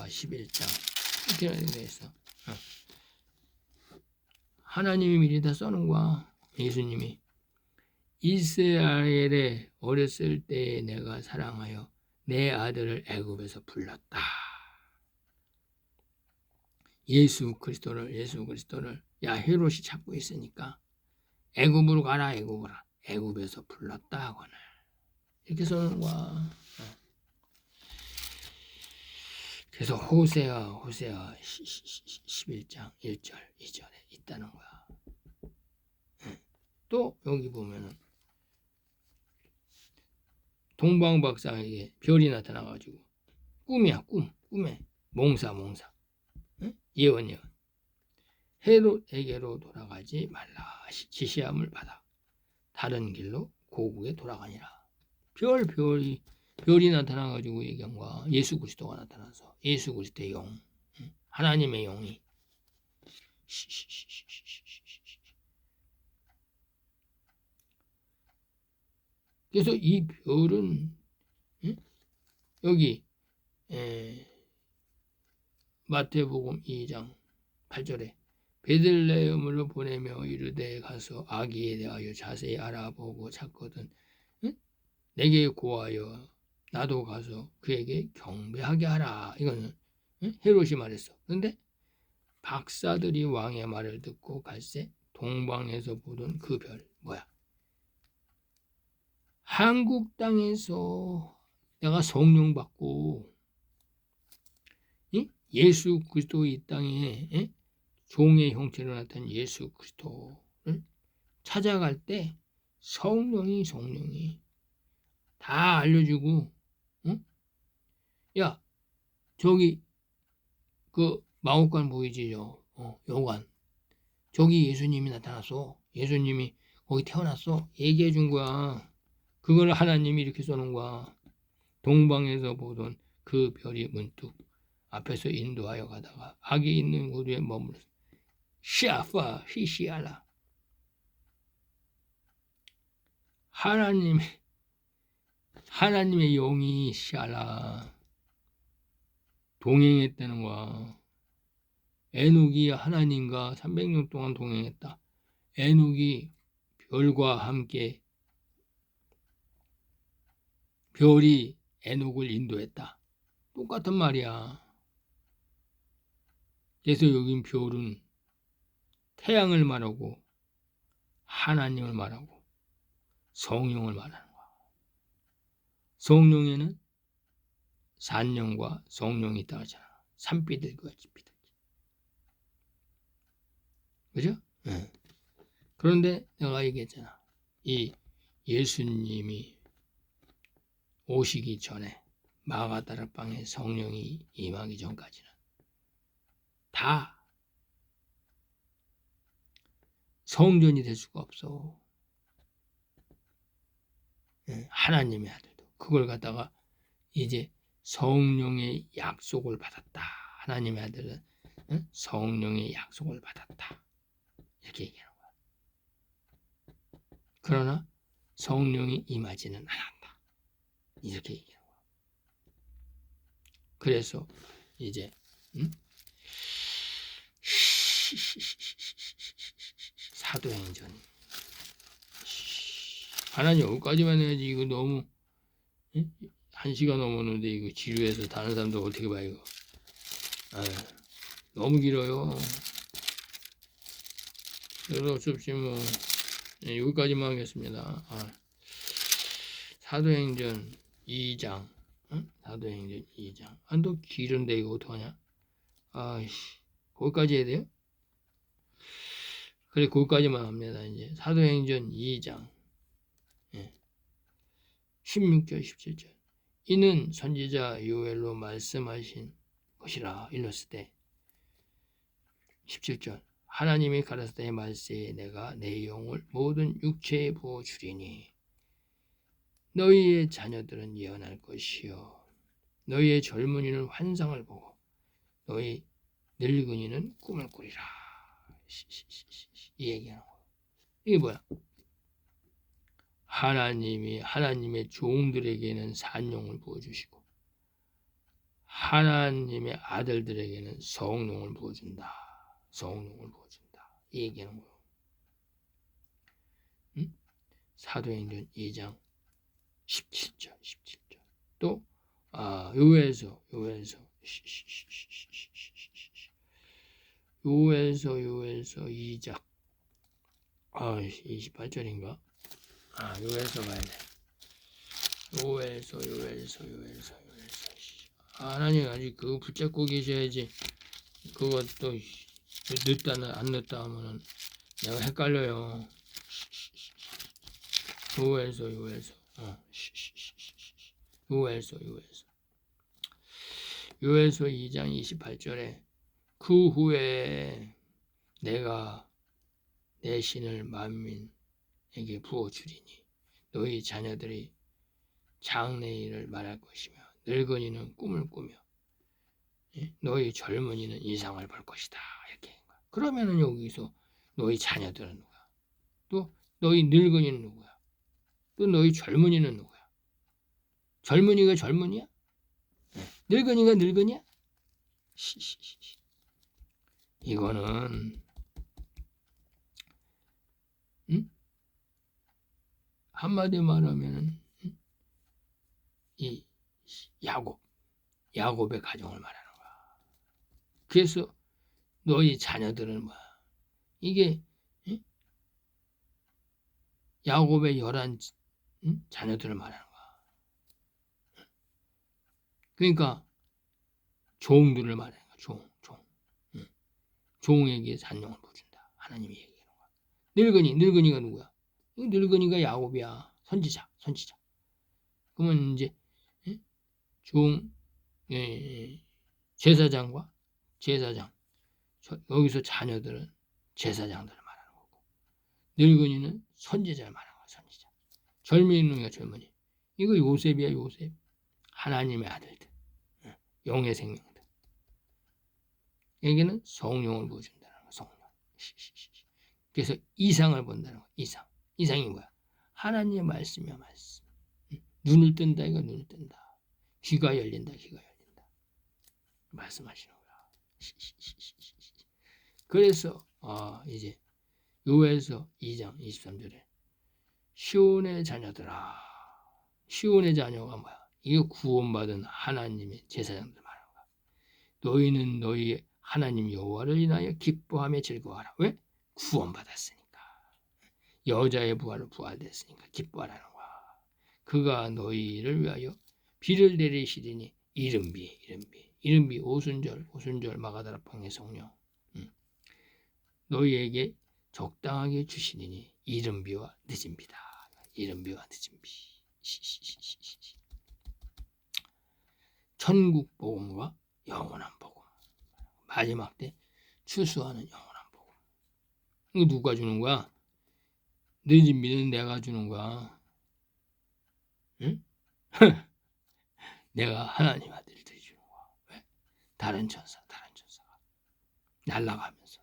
11장 이렇게 되어 있어. 하나님이 미리 다 써놓은 거야. 예수님이 이스라엘에 어렸을 때에 내가 사랑하여 내 아들을 애굽에서 불렀다. 예수 그리스도를 야 헤롯이 찾고 있으니까 애굽으로 가라. 애굽에서 불렀다 하거늘. 이렇게 써놓은 거야. 그래서 호세아 11장 1절 2절에 있다는 거야. 또 여기 보면은 동방박사에게 별이 나타나가지고 꿈에 몽사 예언 헤롯에게로 돌아가지 말라 지시함을 받아 다른 길로 고국에 돌아가니라. 별이 나타나가지고 얘기한 거야. 예수 그리스도가 나타나서 예수 그리스도의 영, 하나님의 영이. 그래서 이 별은 여기 마태복음 2장 8절에 베들레헴으로 보내며 이르되 가서 아기에 대하여 자세히 알아보고 찾거든 내게 고하여 나도 가서 그에게 경배하게 하라. 이거는 헤롯이 말했어. 그런데 박사들이 왕의 말을 듣고 갈새 동방에서 보던 그 별 뭐야? 한국 땅에서 내가 성령 받고 예수 그리스도 이 땅에 종의 형체로 나타난 예수 그리스도를 찾아갈 때 성령이 다 알려주고, 야 저기 그 마곡간 보이지 여관 저기 예수님이 나타났어. 예수님이 거기 태어났어. 얘기해 준 거야. 그걸 하나님이 이렇게 써놓은 거야. 동방에서 보던 그 별이 문득 앞에서 인도하여 가다가 악이 있는 곳에 머물렀어. 샤파 히시알라. 하나님의 영이 샤라 동행했다는 거야. 에녹이 하나님과 300년 동안 동행했다. 에녹이 별과 함께 별이 에녹을 인도했다. 똑같은 말이야. 그래서 여긴 별은 태양을 말하고 하나님을 말하고 성령을 말하는 거야. 성령에는 산령과 성령이 있다고 하잖아. 산비둘기같이 비둘기. 그죠? 네. 그런데 내가 얘기했잖아. 이 예수님이 오시기 전에 마가다라 방에 성령이 임하기 전까지는 다 성전이 될 수가 없어. 하나님의 아들도 그걸 갖다가 이제 성령의 약속을 받았다. 하나님의 아들은 성령의 약속을 받았다. 이렇게 얘기하는 거야. 그러나 성령이 임하지는 않았다. 이렇게 얘기하는 거야. 그래서 이제 사도행전 하나님 여기까지만 해야지. 이거 너무 1시간 넘었는데 이거 지루해서 다른 사람도 어떻게 봐 이거. 너무 길어요. 그래서 어쩔 수 없이 뭐 여기까지만 하겠습니다. 사도행전 2장 사도행전 2장 또 길은데 이거 어떡하냐. 거기까지 해야 돼요? 그래 거기까지만 합니다. 이제 사도행전 2장 16절 17절 이는 선지자 요엘로 말씀하신 것이라 일렀을 때 17절 하나님이 가라사대 말세에 내가 내 영을 모든 육체에 부어 주리니 너희의 자녀들은 예언할 것이요 너희의 젊은이는 환상을 보고 너희 늙은이는 꿈을 꾸리라. 이 얘기하는 거야. 이게 뭐야? 하나님이 하나님의 종들에게는 산영을 부어주시고 하나님의 아들들에게는 성령을 부어준다. 성령을 부어준다. 이 얘기하는 거예요. 사도행전 2장 17절 또 요에서 2장 28절인가? 요에서 가야 돼. 요에서 하나님 아직 그거 붙잡고 계셔야지. 그것도 늦다 안 늦다 하면은 내가 헷갈려요. 요에서 요에서 2장 28절에 그 후에 내가 내 신을 만민 자녀들에게 부어주리니 너희 자녀들이 장래일을 말할 것이며 늙은이는 꿈을 꾸며 너희 젊은이는 이상을 볼 것이다. 이렇게. 그러면은 여기서 너희 자녀들은 누구야? 또 너희 늙은이는 누구야? 또 너희 젊은이는 누구야? 젊은이가 젊은이야? 늙은이가 늙은이야? 이거는 한마디 말하면 이 야곱의 가정을 말하는 거야. 그래서 너희 자녀들은 뭐야? 이게 야곱의 11 자녀들을 말하는 거야. 그러니까 종들을 말하는 거야. 종에게 산용을 보준다. 하나님이 얘기하는 거야. 늙은이가 누구야? 이 늙은이가 야곱이야. 선지자. 그러면 이제 제사장 여기서 자녀들은 제사장들을 말하는 거고 늙은이는 선지자를 말하는 거야. 선지자. 젊은이가 젊은이. 이거 요셉이야. 요셉. 하나님의 아들들. 영의 생명들. 여기는 성령을 보여준다는 거야. 성령. 그래서 이상을 본다는 거야. 이상이 뭐야? 하나님의 말씀이야. 말씀. 눈을 뜬다. 이거 눈을 뜬다. 귀가 열린다. 말씀하시는 거야. 그래서 이제 요에서 2장 23절에 시온의 자녀들아. 시온의 자녀가 뭐야? 이거 구원받은 하나님의 제사장들 말하는 거야. 너희는 너희 하나님 여호와를 인하여 기뻐하며 즐거워하라. 왜? 구원받았으니까. 여자의 부활됐으니까 기뻐하라는 거야. 그가 너희를 위하여 비를 내리시리니 이른비 오순절 마가다락방의 성령 너희에게 적당하게 주시리니 이른비와 늦은비다. 이른비와 늦은비. 천국 복음과 영원한 복음. 마지막 때 추수하는 영원한 복음. 이거 누가 주는 거야? 늦은비는 내가 주는 거야. 응? 내가 하나님 아들들이 주는 거야. 왜? 다른 천사가 날아가면서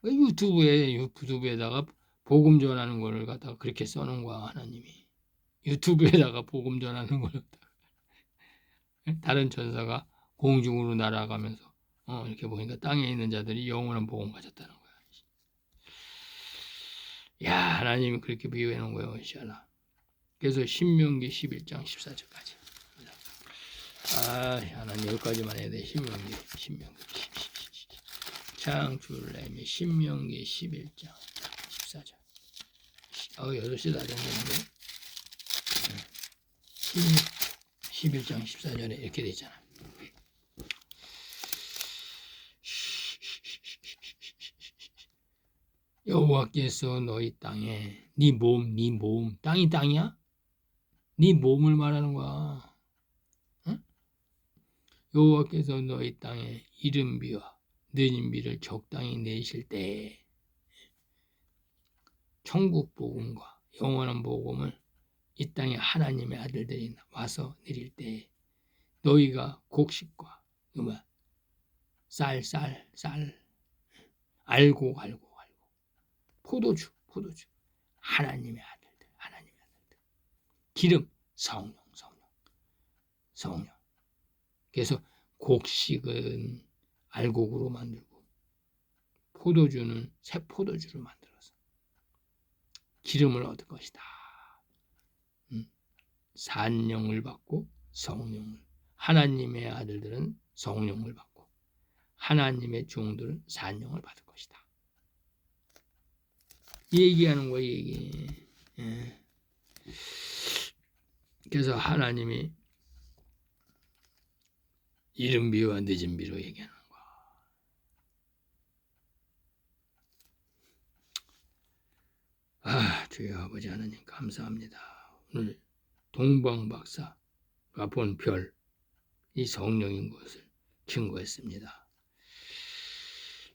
유튜브에다가 복음 전하는 거를 갖다가 그렇게 써놓은 거야. 하나님이 유튜브에다가 복음 전하는 걸 갖다가 다른 천사가 공중으로 날아가면서 이렇게 보니까 땅에 있는 자들이 영원한 복음 가졌다는 거야. 야, 하나님이 그렇게 비유해 놓은 거예요. 시아나. 그래서 신명기 11장 14절까지. 하나님 여기까지만 해야 돼. 신명기. 창출래미 신명기 11장 14절. 8시 다 됐는데 11장 14절에 이렇게 되잖아. 여호와께서 너희 땅에 네 몸 땅이야? 네 몸을 말하는 거야. 응? 여호와께서 너희 땅에 이른비와 늦은비를 적당히 내실 때 천국 복음과 영원한 복음을 이 땅에 하나님의 아들들이 와서 내릴 때 너희가 곡식과 쌀 알고 포도주 하나님의 아들들 기름 성령 그래서 곡식은 알곡으로 만들고 포도주는 새 포도주를 만들어서 기름을 얻을 것이다. 산령을 받고 성령을 하나님의 아들들은 성령을 받고 하나님의 종들은 산령을 받을 것이다. 얘기하는 거예요. 얘기. 그래서 하나님이 이른비와 늦은비로 얘기하는 거야. 주여 아버지 하나님 감사합니다. 오늘 동방 박사가 본 별, 이 성령인 것을 증거했습니다.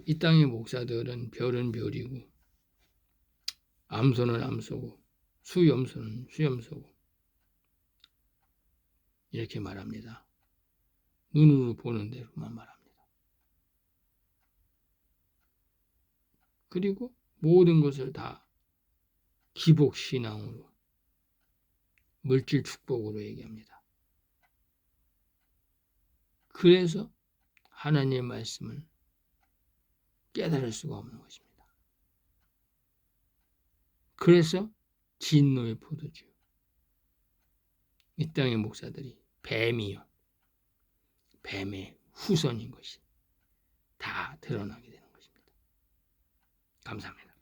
이 땅의 목사들은 별은 별이고 암소는 암소고 수염소는 수염소고 이렇게 말합니다. 눈으로 보는 대로만 말합니다. 그리고 모든 것을 다 기복신앙으로 물질 축복으로 얘기합니다. 그래서 하나님의 말씀을 깨달을 수가 없는 것입니다. 그래서 진노의 포도주, 이 땅의 목사들이 뱀이요, 뱀의 후손인 것이 다 드러나게 되는 것입니다. 감사합니다.